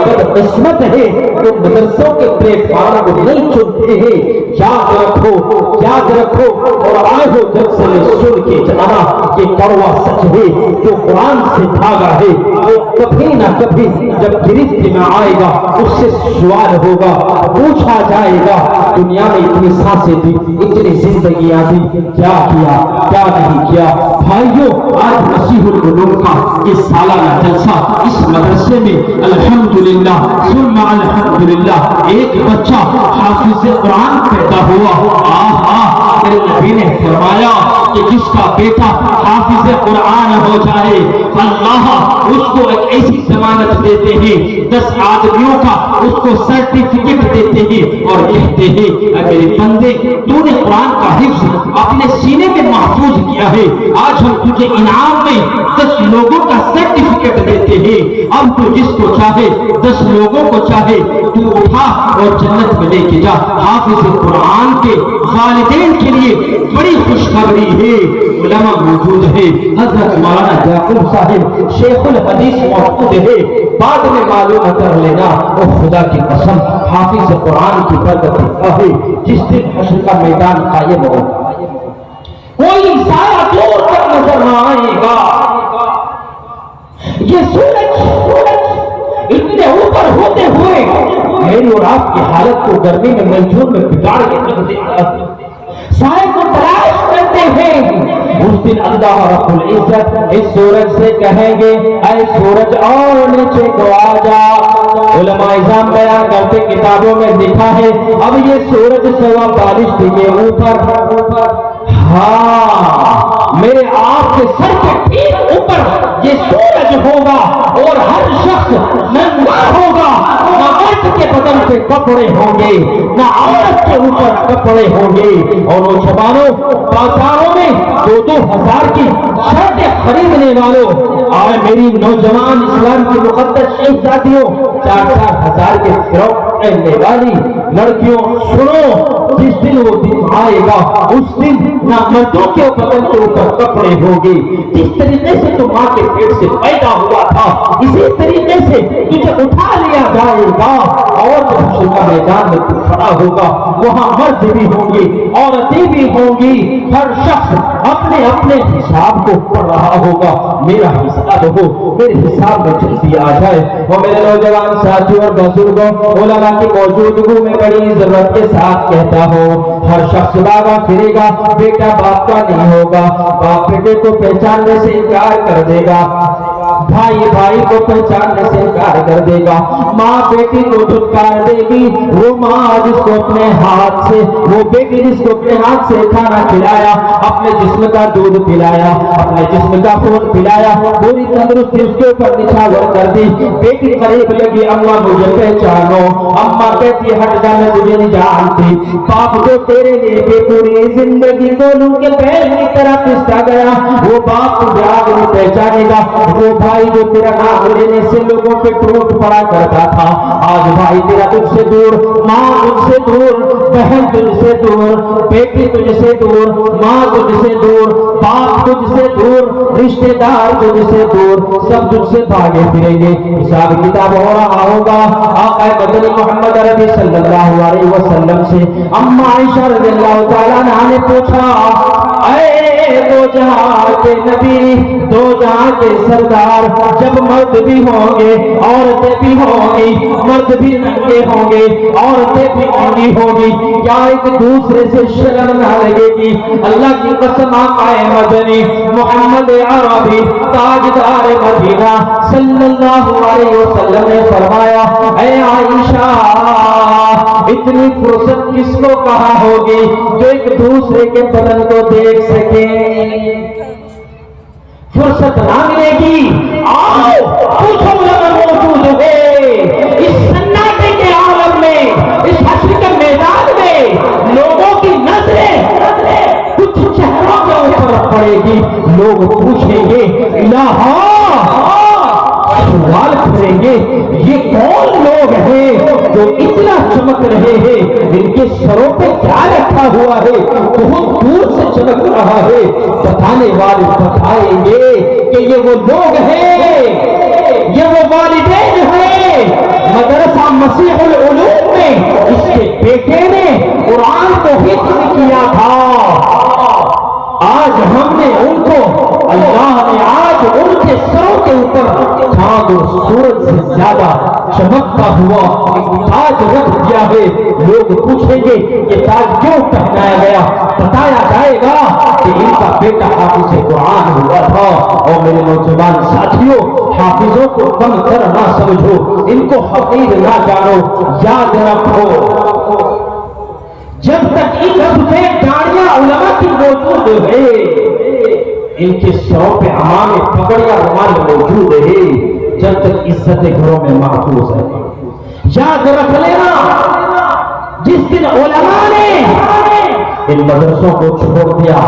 بد قسمت ہے تو مدرسوں کے پلیٹ فارم کو نہیں چنتے ہیں۔ یاد رکھو اور آئے ہو جب سے میں سن کے جانا یہ کڑوا سچ ہے جو قرآن سے بھاگا ہے وہ کبھی نہ کبھی جب گرفت میں آئے گا اس سے سوال ہوگا، پوچھا جائے گا دنیا میں اتنی سانسیں دی، اتنی زندگیاں دی، کیا کیا کیا نہیں کیا۔ بھائیوں آج مسیح العلوم کا یہ سالانہ جلسہ اس مدرسے میں الحمدللہ ثم الحمدللہ ایک بچہ حافظ قرآن پیدا ہوا۔ میرے نبی نے فرمایا کہ جس کا بیٹا حافظ قرآن ہو جائے اللہ اس کو ایک ایسی ضمانت دیتے ہیں، 10 آدمیوں کا اس کو سرٹیفکیٹ دیتے ہیں اور کہتے ہیں اے میرے بندے تو نے قرآن کا حفظ اپنے سینے میں محفوظ کیا ہے، آج ہم تجھے انعام میں 10 لوگوں کا سرٹیفکیٹ دیتے ہیں، اب تو جس کو چاہے 10 لوگوں کو چاہے تو اٹھا اور جنت میں لے کے جا۔ حافظ قرآن کے والدین کے لیے بڑی خوشخبری ہے، علماء موجود ہے، حضرت مولانا یعقوب صاحب شیخ الحدیث موجود ہے، بعد میں معلوم کر لینا۔ اور خدا کی قسم حافظ قرآن کی برکت ہے جس دن حشر کا میدان قائم ہو کوئی سایہ دور تک نظر نہ آئے گا، یہ سورج اتنے اوپر ہوتے ہوئے میری اور آپ کی حالت کو گرمی میں منجون میں بگاڑ کے رکھ دیتا ہے، سائے کو تلاش کرتے ہیں۔ اس دن اللہ رب العزت اس سورج سے کہیں گے اے سورج اور نیچے کو آ جا۔ علماء اعظام بیان کرتے کتابوں میں لکھا ہے اب یہ سورج 44 کے اوپر، ہاں میرے آپ کے سر کے ٹھیک اوپر یہ سورج ہوگا اور ہر شخص ننگا ہوگا، نہ مرد کے بدن پہ کپڑے ہوں گے نہ عورت کے اوپر کپڑے ہوں گے، اور نوجوانوں بازاروں میں 2,000 کی شرٹیں خریدنے والوں اور میری نوجوان اسلام کی مقدس شہزادیوں 4,000 کے فروخت پہننے والی لڑکیوں سنو، جس دن وہ دن آئے گا اس دن نہ مردوں کے بدن کے اوپر کپڑے ہوں گے، جس طریقے سے تو ماں کے پیٹ سے پیدا ہوا تھا اسی طریقے سے تجھے اٹھا لیا جائے گا، اور جب حشر کا میدان میں تو کھڑا ہوگا وہاں مرد بھی ہوں گی عورتیں بھی ہوں گی، ہر شخص اپنے اپنے حساب کو پڑھ رہا ہوگا، میرا حساب ہو میرے حساب میں جلدی آ جائے۔ وہ میرے نوجوان ساتھیوں اور بزرگوں علماء کی موجودگی میں بڑی ضرورت کے ساتھ کہتا ہوں ہر شخص بابا پھرے گا، بیٹا باپ کا نہیں ہوگا، باپ بیٹے کو پہچاننے سے انکار کر دے گا، بھائی بھائی کو پہچاننے سے انکار کر دے گا، ماں بیٹی کو دھتکار دے گی، وہ ماں جس کو اپنے ہاتھ سے وہ بیٹی جس کو اپنے ہاتھ سے کھانا کھلایا، اپنے جسم کا دودھ پلایا، اپنے جسم کا خون پلایا، پوری تندرستی اس کے اوپر نچھاور کر دی، بیٹی قریب لگی اماں مجھے پہچانو، اماں کہتی ہٹ جا میں تجھے نہیں جانتی، باپ جو تیرے لیے کہ پوری زندگی کولوں کے پیر کی طرح پستا گیا وہ باپ تجھے آج نہیں پہچانے گا، وہ بھائی جو تیرا نام لینے سے لوگوں پہ ٹوٹ پڑا کرتا تھا آج بھائی تیرا تجھ سے دور، ماں تجھ سے دور، بہن تجھ سے دور، بیٹی تجھ سے دور، ماں تجھ سے دور، باپ تجھ سے دور، رشتہ دار تجھ سے دور، سب تجھ سے بھاگے پھریں گے، حساب کتاب ہو رہا ہوگا۔ آقا مدنی محمد عربی صلی اللہ علیہ وسلم سے اما عائشہ رضی اللہ تعالیٰ عنہ نے پوچھا اے دو جہاں کے نبی، دو جہاں کے سردار، جب مرد بھی ہوں گے عورتیں بھی ہوں گی، مرد بھی ننگے ہوں گے عورتیں بھی ننگی ہوں گی، کیا ایک دوسرے سے شرم نہ لگے گی؟ اللہ کی قسم آقا مدنی محمد عربی تاجدار مدینہ صلی اللہ علیہ وسلم نے فرمایا اے عائشہ اتنی فرصت کس کو کہا ہوگی جو ایک دوسرے کے بدن کو دیکھ سکیں؟ فرصت نہ ملے گی، آؤ پوچھو لوگ موجود ہے اس سناٹے کے عالم میں، اس حشر کے میدان میں لوگوں کی نظریں کچھ چہروں کے اوپر پڑے گی، لوگ پوچھیں گے الہا، سوال کریں گے یہ کون لوگ ہیں جو اتنا چمک رہے ہیں، ان کے سروں پہ کیا رکھا ہوا ہے بہت دور سے چمک رہا ہے؟ بتانے والے بتائیں گے کہ یہ وہ لوگ ہیں، یہ وہ والدین ہیں مدرسہ مسیح العلوم میں اس کے بیٹے نے قرآن کو حفظ کیا تھا، آج ہم نے ان کو، اللہ نے آج ان کے سروں کے اوپر چاند اور سورج سے زیادہ چمکتا ہوا تاج رکھ دیا ہے۔ لوگ پوچھیں گے کہ تاج کیوں پہنایا گیا؟ بتایا جائے گا کہ ان کا بیٹا حافظ قرآن ہوا تھا۔ اور میرے نوجوان ساتھیوں، حافظوں کو کم تر نہ سمجھو، ان کو حقیر نہ جانو، یاد رکھو جب تک ان سفید داڑیاں علماء کی موجود ہے، ان کے سروں پہ عوام پگڑیاں رومال موجود ہے، جب تک عزت گھروں میں محفوظ ہے۔ یاد رکھ لینا، جس دن علماء نے ان مدرسوں کو چھوڑ دیا،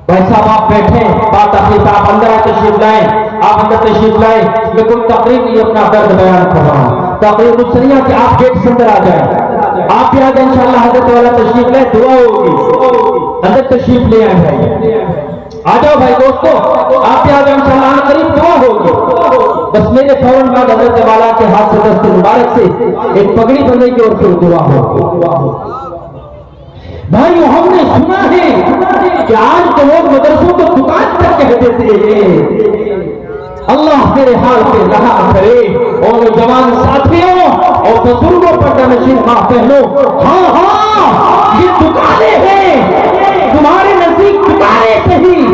بھائی صاحب آپ بیٹھے، بات تقریب آپ اندر تشریف لائیں، آپ اندر تشریف لائیں، میں کوئی تقریب نہیں اپنا درد بیان کر رہا ہوں، تقریب اس طرح کہ آپ گیٹ سے اندر آ جائیں، آپ بھی آ جائیں انشاءاللہ، حضرت والا تشریف لیں، دعا ہوگی، اندر تشریف لے آ جائیں، آ جاؤ بھائی دوستو، آپ بھی آ جاؤ انشاءاللہ، قریب دعا ہوگی، بس میرے فوراً بعد حضرت والا کے ہاتھ سے دست مبارک سے ایک پگڑی بنے گی اور پھر دعا ہوگی۔ بھائیو ہم نے سنا ہے کہ آج تو لوگ مدرسوں کو دکان تک کہہ دیتے ہیں، اللہ میرے حال پہ رحم کرے۔ اور نوجوان ساتھیوں اور بزرگوں پردہ نشین ماں بہنوں، ہاں یہ دکانیں ہیں، تمہارے نزدیک دکانیں صحیح،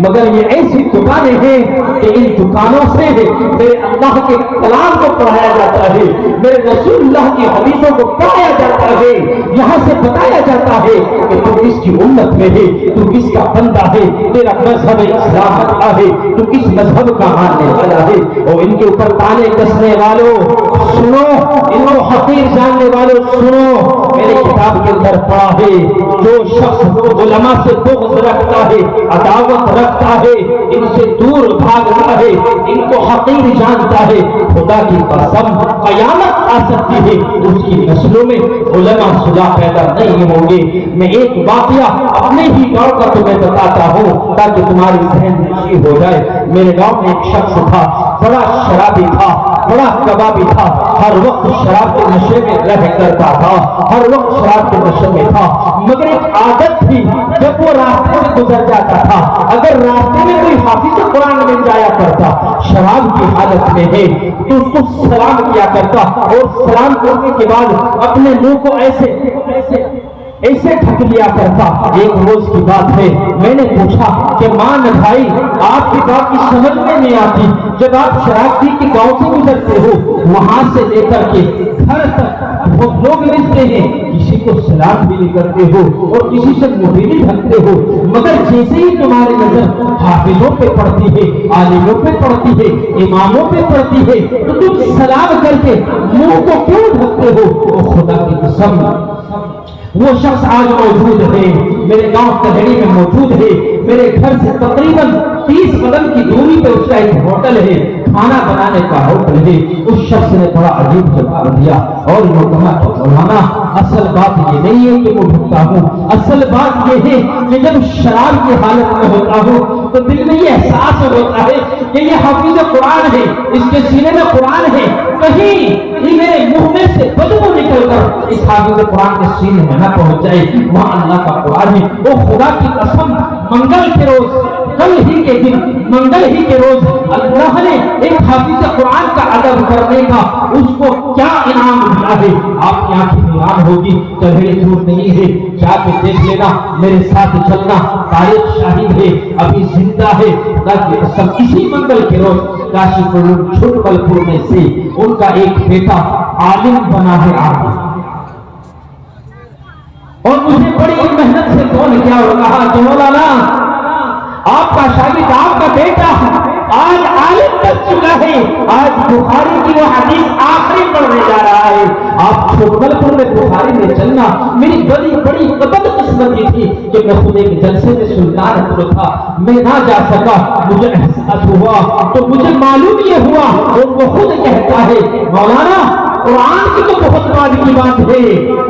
مگر یہ ایسی دکانیں ہیں کہ ان دکانوں سے میرے اللہ کے کلام کو پڑھایا جاتا ہے، میرے رسول اللہ کی حدیثوں کو پڑھایا جاتا ہے، یہاں سے بتایا جاتا ہے کہ تو کس کی امت میں ہے، تو کس کا بندہ ہے، تیرا مذہب اسلام کیا ہے، تو کس مذہب کا ماننے والا ہے۔ اور ان کے اوپر تانے کسنے والوں سنو، ان کو حقیر جاننے والوں سنو، میری کتاب کے اندر پڑھا ہے جو شخص علماء سے بغض رکھتا ہے، عداوت رکھتا ہے، ان سے دور بھاگتا ہے، ان کو حقیر جانتا ہے، خدا کی قسم قیامت آ سکتی ہے اس کی نسلوں میں علماء صلاح پیدا نہیں ہوں گے۔ میں ایک واقعہ اپنے ہی گاؤں کا تمہیں بتاتا ہوں تاکہ تمہاری ذہن نشی ہو جائے۔ میرے گاؤں میں ایک شخص تھا، بڑا شرابی تھا، بڑا کبابی تھا، ہر وقت شراب کے نشے میں رہ کرتا تھا، ہر وقت شراب کے نشے میں تھا، مگر ایک عادت تھی، جب وہ راستے سے گزر جاتا تھا، اگر راستے میں کوئی حافظ قرآن مل جایا کرتا، شراب کی حالت میں ہے تو اس کو سلام کیا کرتا، اور سلام کرنے کے بعد اپنے منہ کو ایسے ڈھک لیا کرتا۔ ایک روز کی بات ہے، میں نے پوچھا کہ مان بھائی آپ کی بات کی سمجھ میں نہیں آتی، جب آپ شراب پی کے گاؤں سے گزرتے ہو، وہاں سے لے کر کے گھر تک بہت لوگ ملتے ہیں، کسی کو سلام بھی نہیں کرتے ہو اور کسی سے منہ بھی نہیں ڈھکتے ہو، مگر جیسے ہی تمہاری نظر حافظوں پہ پڑتی ہے، عالموں پہ پڑتی ہے، اماموں پہ پڑتی ہے، تو تم سلام کر کے منہ کو کیوں ڈھکتے ہو؟ خدا کی قسم وہ شخص آج موجود ہے، میرے گاؤں کدھڑی میں موجود ہے، میرے گھر سے تقریباً 30 قدم کی دوری پہ اس کا ایک ہوٹل ہے، کھانا بنانے کا ہوٹل ہے۔ اس شخص نے بڑا عجیب جواب دیا اور وہ کہا کہ مولانا اصل بات یہ نہیں ہے کہ وہ ڈھکتا ہوں، اصل بات یہ ہے کہ جب شراب کی حالت میں ہوتا ہوں تو دل میں یہ احساس ہوتا ہے کہ یہ حافظ قرآن ہے، اس کے سینے میں قرآن ہے، کہیں یہ میرے منہ میں سے بدبو نکل کر اس حافظ قرآن کے سینے میں نہ پہنچ جائے، وہاں اللہ کا قرآن ہے۔ وہ خدا کی قسم منگل کے روز، کل ہی کے دن منگل ہی کے روز اللہ نے ایک حافظ قرآن کا ادب کرنے کا اس کو کیا انعام دیا ہے، آپ کی آنکھیں حیران ہوگی، کبھی دور نہیں ہے، جا کے دیکھ لینا، میرے ساتھ چلنا، تاریخ شاہد ہے، ابھی زندہ ہے۔ خدا کی قسم اسی منگل کے روز کاشی پور چھٹبل پور میں سے ان کا ایک بیٹا عالم بنا ہے آگے، اور مجھے بڑی محنت سے فون کیا اور کہا کہ مولانا آپ کا شاگرد آپ کا بیٹا آج عالم بن چکا ہے، آج بخاری کی وہ حدیث آخری پڑھنے جا رہا ہے۔ آپ چھوٹل پور میں بخاری میں چلنا میری بڑی بڑی بدقسمتی تھی کہ میں خود ایک جلسے میں سلطان پور تھا، میں نہ جا سکا، مجھے احساس ہوا تو مجھے معلوم یہ ہوا اور وہ خود کہتا ہے مولانا قرآن کی تو بہت بعد کی بات ہے،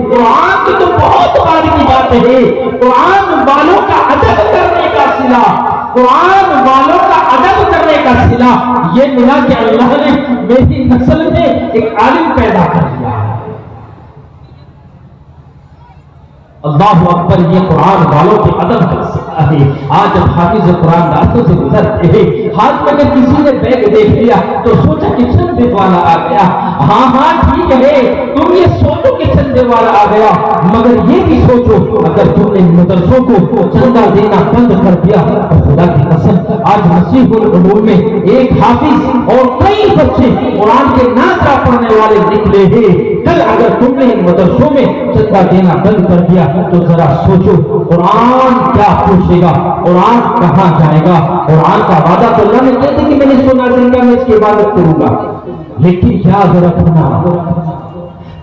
قرآن کی تو بہت بعد کی بات ہے، قرآن والوں کا ادب کرنے کا صلہ، قرآن والوں کا ادب کرنے کا صلہ یہ ملا کہ اللہ نے میری نسل میں ایک عالم پیدا کر دیا۔ اللہ اکبر، یہ قرآن والوں کے ادب کا صلہ ہے۔ آج جب حافظ قرآن راستوں سے گزرتے ہیں، ہاتھ میں اگر کسی نے بیگ دیکھ لیا تو سوچا کہ چندے والا آ گیا، ہاں ہاں ٹھیک ہے، تم یہ سوچو کہ چندے والا آ گیا، مگر یہ بھی سوچو اگر تم نے مدرسوں کو چندہ دینا بند کر دیا تو خدا کی قسم آج مسیح العلوم میں ایک حافظ اور کئی بچے قرآن کے ناظرہ پڑھنے والے نکلے ہیں۔ کل اگر تم نے مدرسوں میں چندہ دینا بند کر دیا تو ذرا سوچو قرآن کیا پوچھے گا، قرآن کہاں جائے گا۔ قرآن کا وعدہ تو اللہ نے کہتے کہ میں نے سونا زندہ میں اس کی عبادت کروں گا، لیکن کیا ضرورت ہونا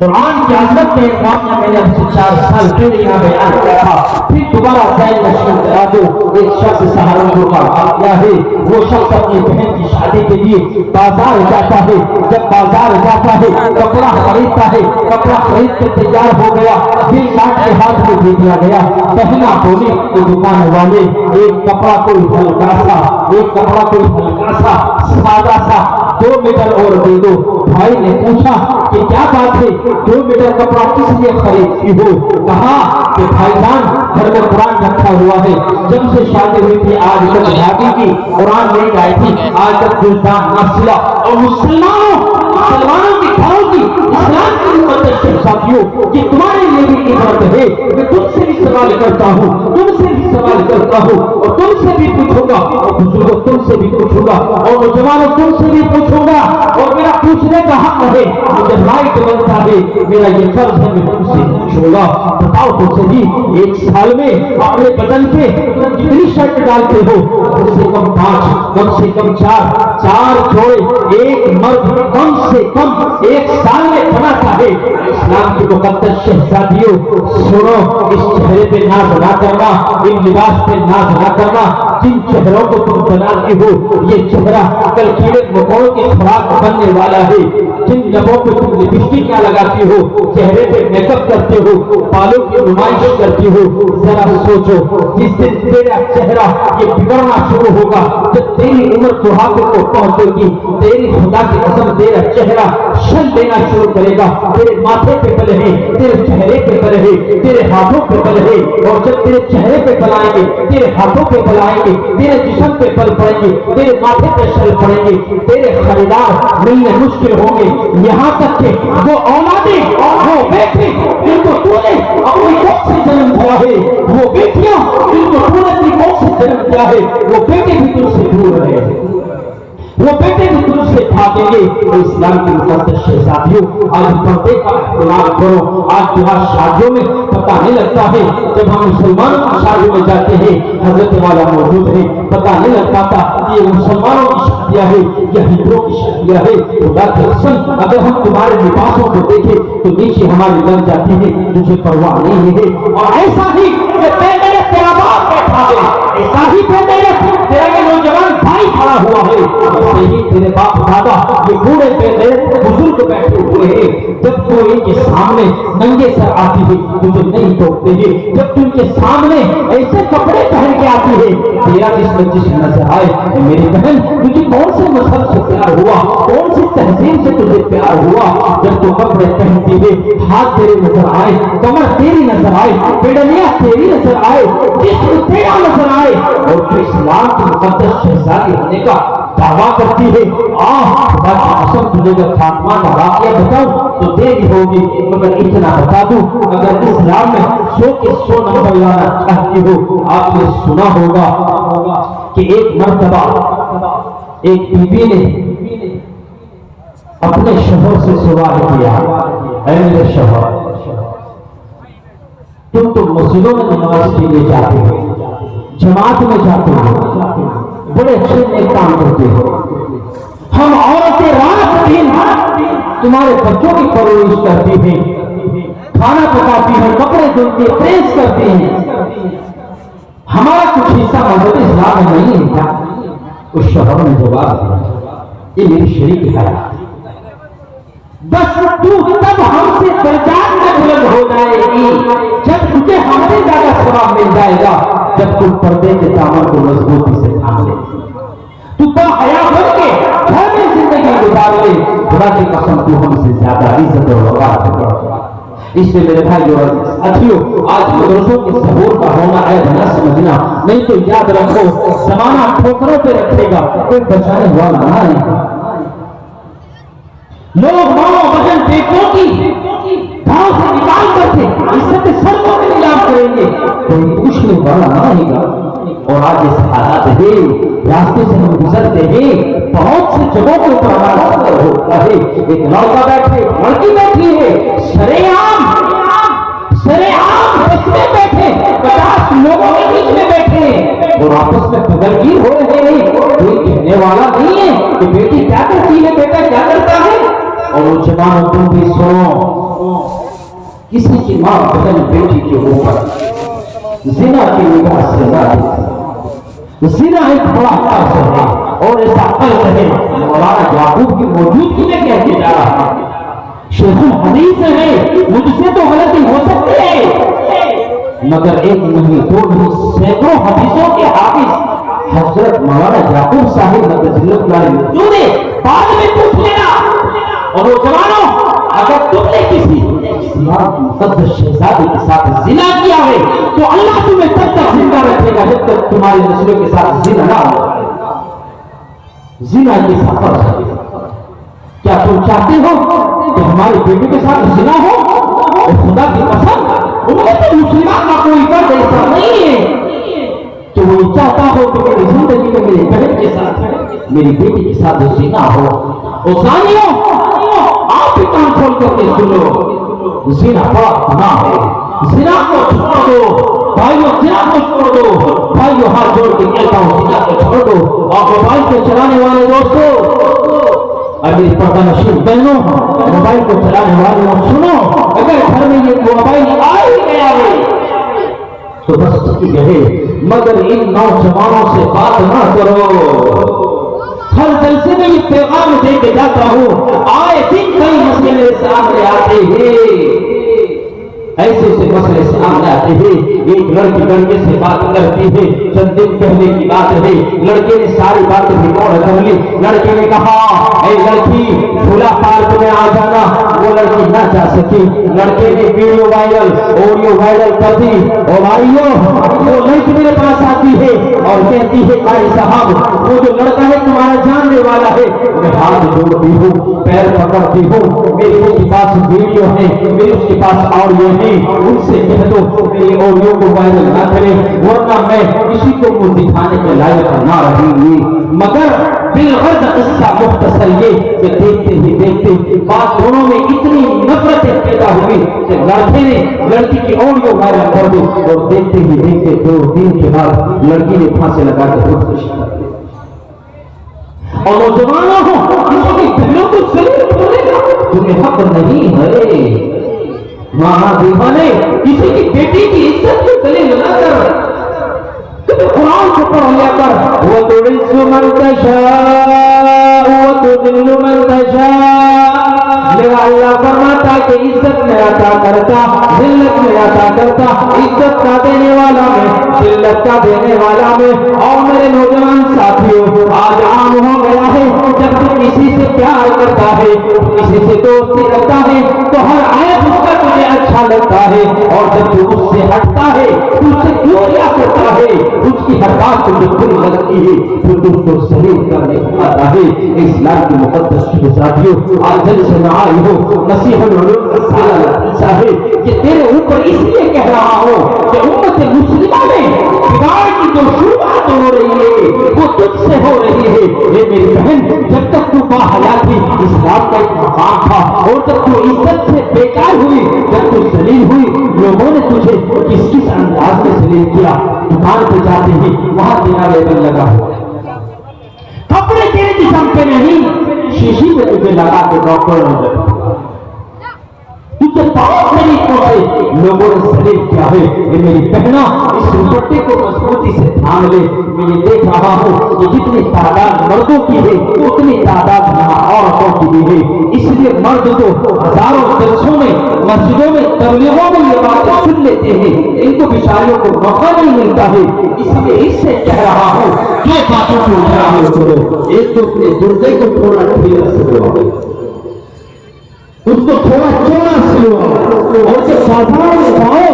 قرآن کی عظمت میں واقعہ میں نے اب سے 4 سال پہلے یہاں بیان کیا تھا، پھر دوبارہ ذہن نشین کرا دو۔ ایک شخص سہارنپور کا واقعہ ہے، وہ شخص اپنی بہن کی شادی کے لیے بازار جاتا ہے، جب بازار جاتا ہے کپڑا خریدتا ہے، کپڑا خرید کے تیار ہو گیا، بل کاٹ کے ہاتھ میں دے دیا گیا، بہنا بولی تو دکان والے ایک کپڑا کوئی ہلکا سا، ایک کپڑا کوئی ہلکا سا سادہ سا 2 میٹر اور دے دو۔ بھائی نے پوچھا کہ کیا بات ہے، 2 میٹر کپڑا کس لیے خریدتی ہو؟ کہا کہ بھائی جان گھر میں قرآن رکھا ہوا ہے، جب سے شادی ہوئی تھی آج تک شادی کی قرآن لے آئی تھی، آج تک گلدان نہ سلا، اور مسلمانوں کی گھروں کی اسلام کی مقدس شادیوں کہ تمہارے لیے بھی عبرت ہے۔ میں تم سے بھی سوال کرتا ہوں، تم سے بھی سوال کرتا ہوں، اور تم سے بھی پوچھوں گا، اور بزرگوں تم سے بھی پوچھوں گا، اور نوجوانوں تم سے بھی پوچھوں گا، اور میرا پوچھنے کا حق ہے، مجھے رائٹ بنتا ہے، میرا یہ فرض ہے میں تم سے پوچھوں گا۔ بتاؤ تو صحیح، ایک سال میں اپنے بدن پہ کتنی شرٹ ڈالتے ہو؟ کم سے کم 5، کم سے کم 4 جوڑے ایک مرد کم سے کم ایک سال میں بناتا ہے۔ اسلام کی مقدس شہزادیوں سنو، اس چہرے پہ ناز نہ کرنا، ان لباس پہ ناز نہ کرنا، جن چہروں کو تم بناتی ہو یہ چہرہ کل کیڑے مکوڑوں کی خوراک بننے والا ہے۔ جن لبوں پہ تم لپسٹک کیا لگاتی ہو، چہرے پہ میک اپ کرتے ہو، بالوں کی نمائش کرتی ہو، ذرا سوچو جس دن تیرا چہرہ یہ بگڑنا شروع ہوگا، جب تیری عمر بڑھاپے کو پہنچے گی، تیری خدا کی قسم تیرا چہرہ شل لینا شروع کرے گا، تیرے ماتھے پہ بل ہے، تیرے چہرے پہ بل ہے، تیرے ہاتھوں پہ بل ہے، اور جب تیرے چہرے پہ بل آئیں گے، تیرے ہاتھوں پہ بل آئیں گے، تیرے جسم پہ بل پڑیں گے، تیرے ماتھے پہ شل پڑیں گے، تیرے خریدار ملنے مشکل ہوں گے، یہاں تک کہ وہ اولادیں، وہ بیٹے جن کو تو نے اپنی کوکھ سے جنم دیا ہے، وہ بیٹیاں جن کو تو نے اپنی کوکھ سے جنم دیا ہے، وہ بیٹے بھی تم سے دور رہے ہیں، وہ بیٹے بھی تم سے بھاگیں گے۔ اسلام کی مقدس شہزادیوں آج پردے کا احترام کرو۔ آج تمہاری شادیوں میں پتہ نہیں لگتا ہے، جب ہم مسلمانوں کی شادیوں میں جاتے ہیں حضرت والا موجود ہے، پتہ نہیں لگ پاتا کہ یہ مسلمانوں کی شادیاں ہے یا ہندوؤں کی شادیاں ہے۔ خدا کی قسم اگر ہم تمہارے لباسوں کو دیکھیں تو نیچے ہماری لگ جاتی ہے، مجھے پرواہ نہیں ہے۔ اور ایسا ہی کہ تیرا باپ بیٹھا ہے، ایسا ہی تیرا یہ نوجوان بھائی کھڑا ہوا ہے، صحیح تیرے باپ دادا یہ بوڑھے بزرگ بیٹھے ہوئے ہیں، جب تو ان کے سامنے ننگے سر آتی ہے تجھے نہیں ٹوکتے ہیں، جب تم کے سامنے ایسے کپڑے پہن کے آتی ہے تیرا جسم نظر آئے۔ میری بہن تجھے کون سے مذہب سے پیار ہوا، کون سی تہذیب سے تجھے پیار ہوا؟ جب تو کپڑے پہنتی ہے ہاتھ تیرے نظر آئے، کمر تیری نظر آئے، پیڈلیاں تیری نظر آئے، جسم تیرا نظر آئے، اور تو اسلام کی مقدس شہزادی ہونے کا دعویٰ کرتی ہے۔ خدا کی قسم تجھے جب فاطمہ کا واقعہ بتاؤں تو دیری ہوگی، مگر اتنا بتا دوں اگر اسلام میں 100 کے 100 نمبر لانا چاہتی ہو، آپ نے سنا ہوگا کہ ایک مرتبہ ایک بیوی نے اپنے شوہر سے سوال کیا، اے میرے شوہر تم تو مسجدوں میں نماز کے لیے جاتے ہو، جماعت میں جاتے ہو, بڑے اچھے نیک کام کرتے ہو. ہم عورتیں رات دن تمہارے بچوں کی پرورش کرتی ہیں, کھانا پکاتی ہیں, کپڑے دھلتی ہیں, پریس کرتی ہیں. ہمارا کچھ حصہ مذہب اسلام میں نہیں ہے. اس شوہر نے جواب دیا, یہ میری شریک حیات, بس تو تب ہم سے پہچان میں بلند ہو جائے گی جب تجھے ہم سے زیادہ ثواب مل جائے گا جب تم پردے کے دامن کو مضبوطی سے تھام لے. تو باحیا بن کے گھر میں زندگی گزار لے, خدا کی قسم تو ہم سے زیادہ عزت اور وقار ہے. اس لیے میرے بھائی اور ساتھیوں, آج مدرسوں کے ثبوت کا ہونا ہے نہ سمجھنا, نہیں تو یاد رکھو زمانہ ٹھوکروں پہ رکھے گا, کوئی بچانے والا نہ آئے گا. لوگ ماں بہن بیٹوں کی گاؤں سے نکال کر کے عزت سڑکوں میں نیلام کریں گے, کوئی پوچھنے والا نہ آئے گا. اور آج اس حالات ہے, راستے سے ہم گزرتے ہیں, بہت سے جگہوں کے اوپر ہمارا سفر ہوتا ہے, ایک لڑکا بیٹھے, لڑکی بیٹھی ہے, سرے عام بس میں بیٹھے, 50 لوگوں کے بیچ میں بیٹھے اور آپس میں پگلگیر ہو رہے ہیں. کوئی کہنے والا نہیں ہے کہ بیٹی کیا کرتی ہے, بیٹا کیا کرتا ہے. اور وہ جوانوں تم بھی سنو, کسی کی ماں بہن بیٹی کے اوپر زنا کی نگاہ سے نہ دیکھے. زنا ایک بڑا قرض ہے اور ایسا قرض ہے مولانا یعقوب کی موجودگی میں کہہ کے جا رہا ہے. شیخ الحدیث ہے, مجھ سے تو غلطی ہو سکتی ہے, مگر ایک نہیں دو نہیں سینکڑوں حدیثوں کے حافظ حضرت مولانا یعقوب صاحب موجود ہے, بعد میں پوچھ لینا. اور وہ جوانوں, اگر تم نے کسی مقدس شہزادی کے ساتھ زنا کیا ہے تو اللہ تمہیں تب تک زندہ رکھے گا جب تک تمہاری نسلوں کے ساتھ زنا نہ ہو. زنا یہ سفر ہے. کیا تم چاہتے ہو کہ ہماری بیٹی کے ساتھ زنا ہو؟ اور خدا کی قسم ان میں تو مسلمان کا کوئی فرد ایسا نہیں ہے کہ وہ چاہتا ہو کہ میری زندگی میں میری بہن کے ساتھ میری بیٹی کے ساتھ زنا ہو. اور زانیوں, آپ بھی کان کھول کر کے سنو, زنا بڑا گناہ ہے. زنا کو چھوڑ دو بھائیو, زنا کو چھوڑ دو بھائیو, ہاتھ جوڑ کے کہتا ہوں زنا کو چھوڑ دو. اور موبائل کو چلانے والے دوستوں, ابھی پردہ نشین بہنوں, موبائل کو چلانے والوں سنو, اگر گھر میں یہ موبائل آ ہی گیا ہے تو بس ٹھیک ہے, مگر ان نوجوانوں سے بات نہ کرو. ہر جلسے میں یہ پیغام دے کے جاتا ہوں, آئے دن کئی مسئلے میرے سامنے آتے ہیں, ایسے سے مسئلے سامنے آتے ہیں. ایک لڑکی لڑکے سے بات کرتی ہے, چند دن پہلے کی بات ہے, لڑکے نے ساری باتیں ریکارڈ کر لی. لڑکے نے کہا, اے لڑکی کھلا پارک میں آ جانا. وہ لڑکی نہ جا سکی. لڑکے نے ویڈیو وائرل, آڈیو وائرل کر دی. اور بھائیو, وہ لڑکی میرے پاس آتی ہے اور کہتی ہے, قاری صاحب وہ جو لڑکا ہے تمہارا جاننے والا ہے. میں ہاتھ جوڑتی ہوں, پیر پکڑتی ہوں, میرے اس کے پاس ویڈیو ہے, میرے اس کے پاس آڈیو ہے, ان سے کہہ دو میری آڈیو کو وائرل نہ کرے, ورنہ میں کسی کو منہ دکھانے کے لائق نہ رہوں گی. مگر بالغرض قصہ مختصر یہ کہ دیکھتے ہی دیکھتے بات دونوں میں اتنی نفرتیں پیدا ہوئی کہ لڑکے نے لڑکی کی آڈیو وائرل کر دی, اور دیکھتے ہی دیکھتے 2 دن کے بعد لڑکی نے پھانسی لگا کے خودکشی کر دی. اور نوجوانوں ہو, کسی کی دلوں کو سلیل کھولے گا تمہیں حق نہیں ہے. ماں دیوانے کسی کی بیٹی کی عزت کو دلیل نہ کر. قرآن کو پڑھ لیا کر, وَتُعِزُّ مَن تَشَاءُ وَتُذِلُّ مَن تَشَاءُ. میرا اللہ فرماتا کہ عزت میں عطا کرتا, ذلت میں عطا کرتا. عزت کا دینے والا میں, ذلت کا دینے والا میں. اور میرے نوجوان ساتھیوں, آج عام ہو گیا ہے جب تو کسی سے پیار کرتا ہے, کسی سے دوستی رکھتا ہے تو ہر عیب اس کا تجھے اچھا لگتا ہے, اور جب تو اس سے ہٹتا ہے تو اس سے چوریا کرتا ہے, اس کی ہر بات تجھے بری لگتی ہے تو تم کو صحیح کرنے آتا ہے. اسلام کی مقدس شہزادیوں, آج جلسے میں آئی ہو, مسیح العلوم صاحب کہ تیرے اوپر اس لیے کہہ رہا ہوں کہ امت مسلمہ میں بگاڑ کی جو شروعات ہو رہی ہے وہ تجھ سے ہو رہی ہے. اے میری بہن, جب تک تو باحیا تھی اسلام کا ایک مقام تھا, اور جب تو عزت سے بیکار ہوئی, جب تو ذلیل ہوئی, لوگوں نے تجھے کس کس انداز میں ذلیل کیا. دکان پہ جاتے ہیں وہاں تیرا لیبل لگا ہوا ہے، کپڑے تیرے جسم پہ نہیں، شیشی میں تجھے لگا کے ڈاکٹر نے رکھا، تجھے بہت طریقوں سے لوگوں نے سلیب کیا ہے کہ میری بہنا اس دوپٹے کو مضبوطی سے تھام لے۔ میں یہ دیکھ رہا ہوں کہ جتنی تعداد مردوں کی ہے اتنی تعداد یہاں عورتوں کی بھی ہے، اس لیے مرد تو ہزاروں جلسوں میں مسجدوں میں تبلیغوں میں یہ باتیں سن لیتے ہیں، ان کو بیچاریوں کو موقع نہیں ملتا ہے، اس لیے اس سے کہہ رہا ہوں جو باتوں کو اٹھا کرو، ایک تو اپنے گردے کو تھوڑا ڈھیلا سلواؤ، اس کو تھوڑا چوڑا سلواؤ، اور جب بازار میں جاؤ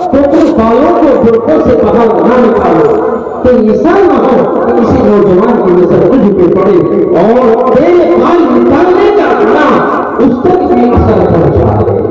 تو اپنے بالوں کو گردوں سے باہر نہ نکالو، تو ایسا نہ ہو کہ کسی نوجوان کی نظر تجھ پہ پڑے اور تیرے بال نکالنے کا گناہ اس تک بھی اثر کر جائے۔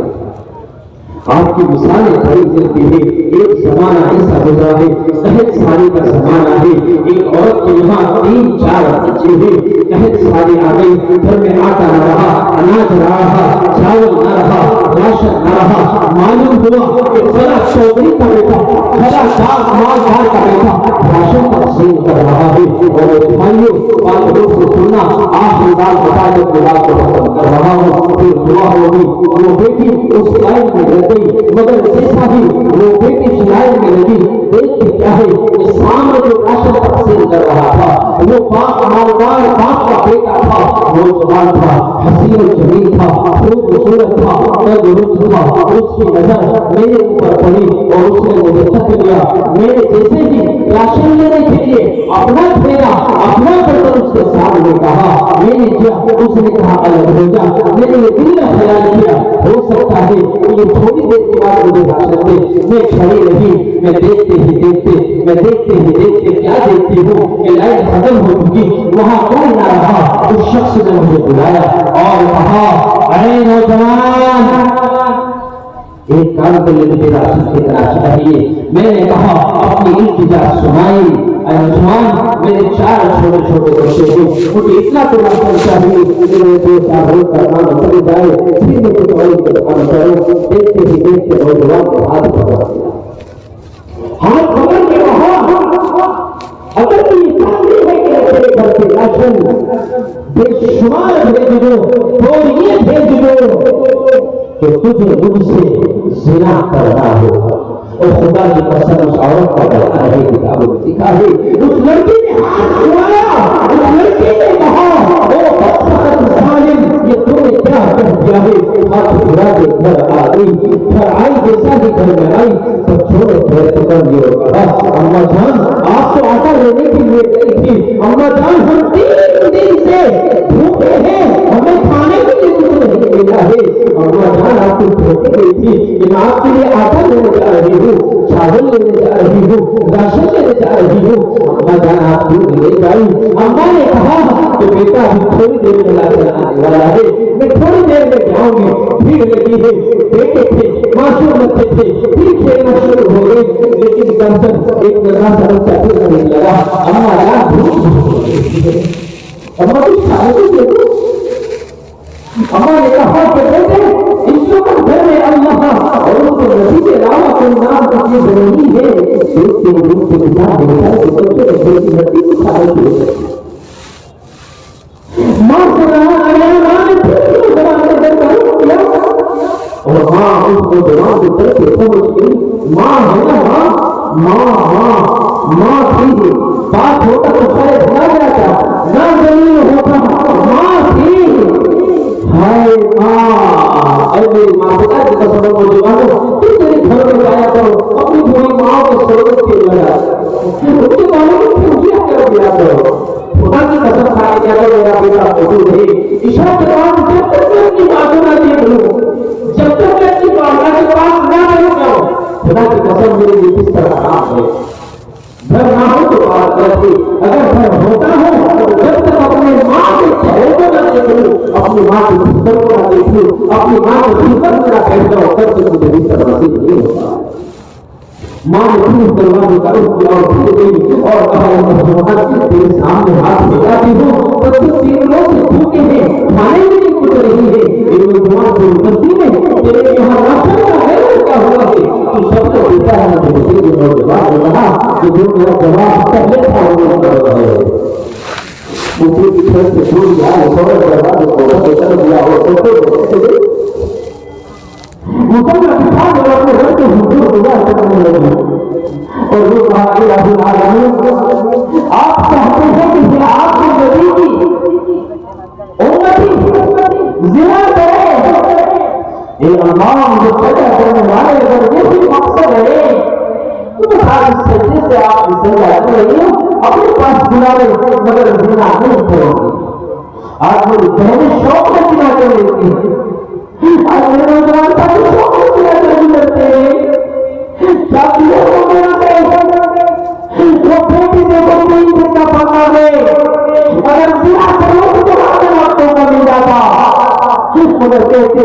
آپ کی مثالیں بڑی ملتی ہے، ایک زمانہ ایسا گزرا ہے، قحط ساری کا زمانہ ہے، ایک عورت کے یہاں 3-4 بچے ہیں، قحط ساری آ گئی، گھر میں آٹا نہ رہا، اناج نہ رہا، چاول نہ رہا، راشن نہ رہا، معلوم ہوا کہ ذرا چودھری کا بیٹا، ذرا دار مالدار کا بیٹا راشن تقسیم کر رہا ہے، اور بھائیوں بات لوگ سے سننا، آخری بار بتا دے کہ بات کو ختم کر رہا ہوں، پھر دعا ہوگی، وہ بیٹی اس لائن میں لگ گئی، مگر جیسا ہی وہ بیٹی لائن میں لگی، دیکھ کے کیا ہے کہ سامنے جو راشن تقسیم کر رہا تھا وہ باپ مالدار باپ کا بیٹا تھا، نوجوان تھا، حسین و جمیل تھا، خوبصورت تھا، تندرست تھا، اس کی نظر میرے اوپر پڑی اور اس نے مجھے تک لیا، میرے جیسے ہی راشن لینے کے لیے اپنا پھیرا، اپنا برتن اس کے سامنے کہا، میں نے کیا، اس نے کہا الگ ہو جا، میں نے یہ دل میں خیال کیا ہو سکتا ہے یہ تھوڑی دیر کے بعد مجھے راشن دے، میں کھڑی رہی، میں دیکھتے ہی کیا دیکھتی ہوں کہ لائٹ ختم ہو چکی، وہاں کوئی نہ رہا، اس شخص نے مجھے بلایا اور کہا اے نوجوان ایک کام کر لے، مجھے راشن کی تلاش چاہیے۔ میں نے کہا اپنی التجا سنائی، اے نوجوان میرے 4 چھوٹے چھوٹے بچے ہیں، مجھے اتنا تو راشن چاہیے کہ میرے 2-4 روز کا کام چل جائے، پھر میں کچھ اور کام کروں۔ دیکھتے ہی دیکھتے نوجوان کو ہاتھ پکڑ دیا، ہاتھ پکڑ کے کہا اگر یہ چاہتے ہے کہ اپنے گھر کے راشن بے شمار بھیج دو اور یہ بھیج دو کہ تجھے مجھ سے زنا کرنا ہوگا، اور خدا کی قسم اس عورت کا کہنا ہے، کتابوں میں لکھا ہے اس لڑکی نے ہاتھ اٹھایا، اس لڑکی نے کہا او بدبخت ظالم یہ تم نے کیا کہہ دیا ہے، ہاتھ اٹھا کے گھر آ گئی، گھر آئی، جیسا ہی گھر میں آئی تو چھوڑے تھے پکڑ لیے اور کہا اماں جان آپ تو آٹا لینے کے لیے گئی تھی، اماں جان ہم 3 دن سے بھوکے ہیں، ہمیں کھانے کے لیے کچھ نہیں ملا ہے، اماں جان آپ کو بھوکے گئی تھی کہ میں آپ کے لیے آٹا لینے جا رہی ہوں، چاول لینے جا رہی ہوں، راشن لینے جا رہی ہوں، اماں جان آپ کیوں نہیں لے جائی؟ اماں نے کہا کہ بیٹا ابھی تھوڑی دیر میں راشن آنے والا ہے، میں تھوڑی دیر میں جاؤں گی، بھیڑ لگی ہے، بیٹے تھے معصوم بچے تھے، پھر کھیلنا شروع ہو گئے، لیکن دراصل ایک نظر سے بچہ پھر نہیں لگا، اماں جان بھوک اماں کچھ کھانے کو دے دو۔ اماں نے کہا کہ بیٹے ان لوگوں گھر میں اللہ اور ان کے نبی کے علاوہ کوئی نام رکھنے ضروری ہے، دیکھتے دیکھتے بچہ دیکھا کہ بچے بچے کی ہڈی کو کھانے کو دے دو۔ ماں سے کہا اگر ماں نے پھر کیوں زبان میں درد کیا، اور ماں اس کو زبان کی طرف سے سمجھ گئی، ماں ہے نا ماں تھی، بات ہوتا تو شاید نہ جاتا، نہ زمین ہوتا، ماں تھی، ہائے ماں، اے میری ماں بتا کہ قسم نوجوانوں تم تیرے گھر میں جایا کرو، اپنی بڑی ماں کو سرورت کے لگا ان کے بارے میں کیوں کیا کر دیا کرو، خدا کی قسم کھا کے کیا کرو میرا بیٹا موجود ہے، عشاء کے بعد جب تک میں اپنی ماں کو نہ دیکھ لوں، جب تک میں اپنی ماں کے پاس نہ رہ جاؤں، خدا کی قسم میرے لیے کس طرح حرام ہے۔ گھر نہ ہو تو بات کرتی، اگر گھر ہوتا ہے تو جب تک اپنے ماں کے چہرے کو نہ دیکھ لوں، اپنی ماں کے بستر کو نہ دیکھ لوں، اپنی ماں کے بستر کو نہ بیٹھ جاؤں، تب تک مجھے بستر نصیب نہیں ہوتا۔ ماں نے پھر دروازے کا رخ کیا اور پھر گئی اور کہا تیرے سامنے ہاتھ ملاتی ہوں، تب تک 3 روز سے بھوکے ہیں، کھانے میں نہیں کچھ نہیں ہے، میرے جوان کو بستی میں تیرے یہاں راشن کا غیر کیا ہوا ہے، تو سب کو دیتا ہے مجھے کسی بھی نوجوان نے کہا کہ جو میرا جواب پہلے تھا وہ کر رہے مجھے کی طرف سے دور جائے سوڑے جواب کو بہتر دیا ہو تو مجھے دکھا دے اپنے گھر کے حضور دعا کرنے لگے اور وہ کہا الہ العالمین آپ چاہتے ہیں کہ آپ کے نبی کی امتی زنا کرے امام جو پیدا کرنے والے اگر یہ بھی مقصد ہے تو ساری سجدے سے آپ سجدہ کر رہی ہو اپنے پاس بلا لے مگر زنا نہیں کرو گے آج میری بہنیں شوق میں زنا کر لیتی ہیں آج میرے نوجوان ساتھی شوق میں زنا کرتے ہیں شادیوں کو میرا وہ بیٹی دیکھو تین دن کا پڑھنا ہے اگر زنا کرو تو تمہارے وقتوں کا مل جاتا مگر کہتے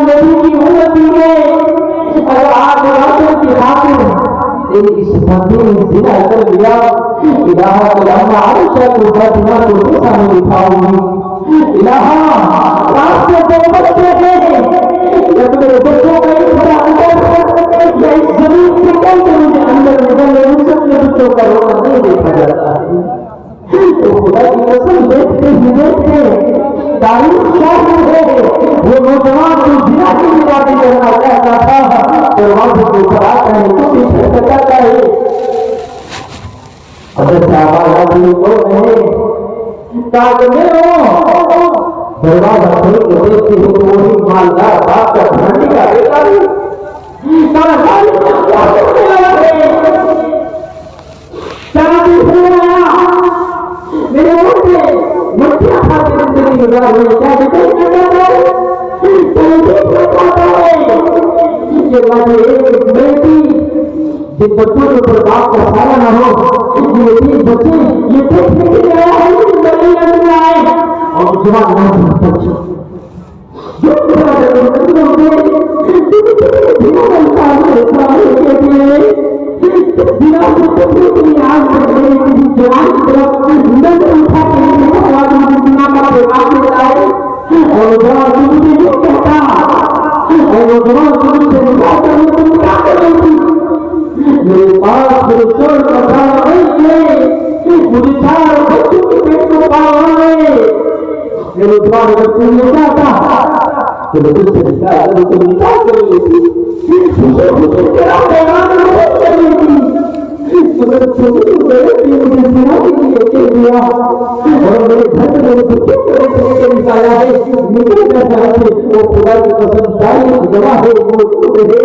نبی کی امتی ہے اگر آج راتوں کی خاطر اس بندے نے زنا کر لیا الہ الہ عائشہ کو فاطمہ کو سامنے اٹھاؤں گی الہ رات سے دو بچے ہیں جب میرے بچوں کا حصہ اندر یا اس زمین سے کیسے مجھے اندر نکلنے ان سب کے بچوں کا رونا نہیں دیکھا جاتا ہے تو خدا کی قسم دیکھتے ہی دیکھتے تاریخ شاہد ہے وہ نوجوان جو زنا کی نگاہی کرنا چاہتا تھا دروازے کے اوپر آتا ہے تو پیچھے بچاتا ہے اگر صحابہ آدمی کو نہیں تاکہ میں ہوں دروازہ کھول کے دیکھتے ہیں تو وہی مالدار باپ کا دھرنے کا بیٹا بھی تاکہ کیا کرنے لگا ہے شادی ہو رہا میرے موٹے مٹھیاں کھاتے زندگی گزار ہوئی کیا دیکھنے لگا ہے تو دیکھنا چاہتا ہے یہ باتیں ایک بیٹی جن بچوں کے اوپر باپ کا سارا نہ ہو یہ تین بچے یہ دیکھنے کے لیے آیا ہے کہ بڑی لگ آئے اور جوان نہ بچے جو میرا بچوں کے دنوں کا انسان کے لیے بنا بچوں کے لیے آج کسی جوان کی طرف نظر اٹھا کے بنا کا پیغام دیتا ہے اور جوان مجھے جو کہتا اور جوان سے نکال کر تم کیا کرو گی میرے پاس میرے چور کا دھانا نہیں ہے مجھے چار بچوں کے پیٹ کو پانا ہے میرے دوار بچوں نے چاہتا کہ میں تجھ سے نکال کر تم نکال کر لیتی مجھے تیرا پیغام نہیں کر لیتی مگر چھوٹی بیٹی مجھے زنا کے لیے کہہ دیا اور میرے گھر میں میرے بچوں کو رکھنے کے نکالا ہے نکل نہ چاہتے وہ خدا کی قسم تاریخ گواہ ہے موجود ہے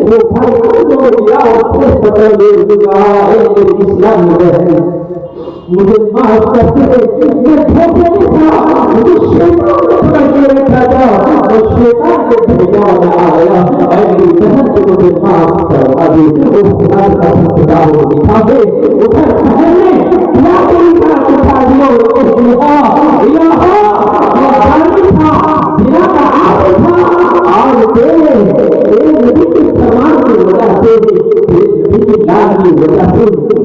وہ بھائی کو جو لیا اور پھر پتہ لے چکا ہے میری اسلام میں مجھے معاف کرتے میں دھوکے میں تھا مجھے شیطان نے پکڑ کے رکھا تھا اور شیطان کے بھیجا میں آ گیا اے میری بہن کو مجھے معاف کروا دے وہ خدا کا خدا ہو دکھا دے ادھر پہلے کیا کوئی بات اٹھا دیا الہ یہ جانی تھا زنا کا عادی تھا آج تیرے نبی کے فرمان کی وجہ سے نبی کی لان کی وجہ سے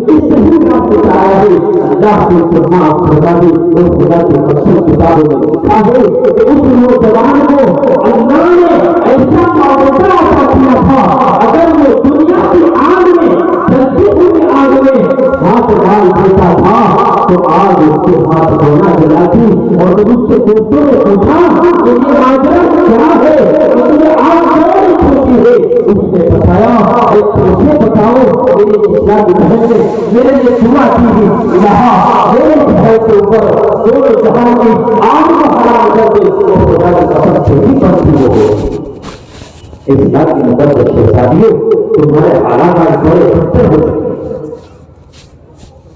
اس صحیح راستے سے آیا ہے اللہ سے فرمان خدا دی اور خدا کی مقصد کتابوں میں لکھا ہے کہ اس نوجوان کو اللہ نے ایسا معجزہ عطا کیا تھا اگر وہ دنیا کی آگ میں جلتی ہوئی آگ میں ہاتھ ڈال دیتا تھا تو آگ اس کے ہاتھ دھونا جلاتی اور جب اس کے دوستوں نے پوچھا کہ یہ معجزہ کیا ہے تمہیں آگ کیوں نہیں چھوٹی ہے اس نے بتایا ایک مجھے بتاؤ میری اسلامی بہن نے میرے لیے دعا کی تھی یہاں میرے گھر کے اوپر دونوں جہاں کی آگ کو حرام کر دے تو خدا کی قسم سے ہی بنتی ہو اسلام کی مقدس شہزادیوں تمہارے حالات بڑے بہتر ہو چکے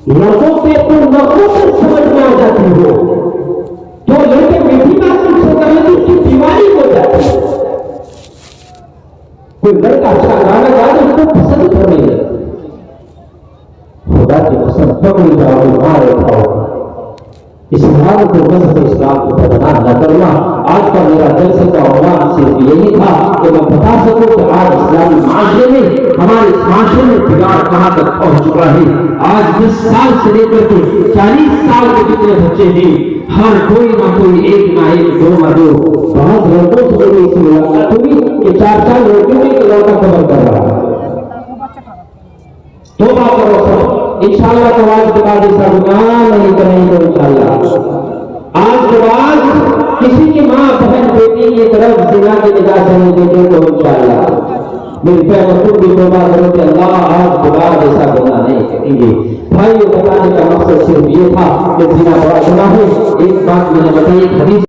لڑکوں پہ تم لڑکوں سے سمجھ میں آ جاتی ہو جو لڑکے میٹھی بات تم سے کرنے کی اس کی بیماری ہو جاتی ہے کوئی لڑکا اچھا گانا گا تو اس کو پسند کرنے لگتا خدا کی قسم پکڑی جاؤ مارے کھاؤ اسلام کو مذہب اسلام کو بدنام نہ کرنا آج کا میرا جلسے کا عنوان صرف یہی تھا کہ میں بتا سکوں کہ آج اسلامی معاشرے میں ہمارے معاشرے میں بگاڑ کہاں تک پہنچ چکا ہے آج 10 سال سے لے کر کے 40 سال کے جتنے بچے ہیں ہر کوئی نہ کوئی ایک نہ ایک دو نہ دو بعض لڑکوں سے میری اس ملاقات ہوئی کہ 4 لڑکیوں میں لڑکا قبر کر رہا ہے. توبہ کرو سب انشاءاللہ. تو آج کے بعد ایسا گناہ نہیں کریں گے انشاءاللہ. آج کے بعد کسی کی ماں بہن بیٹی کی طرف زنا کی نگاہ سے نہیں دیکھیں گے انشاءاللہ. میرے پیارے خود بھی توبہ کرو کہ اللہ آج کے بعد ایسا گناہ نہیں کریں گے. بھائی بتانے کا مقصد صرف یہ تھا کہ زنا بڑا گناہ ہے. ایک بات میں نے بتائی، حدیث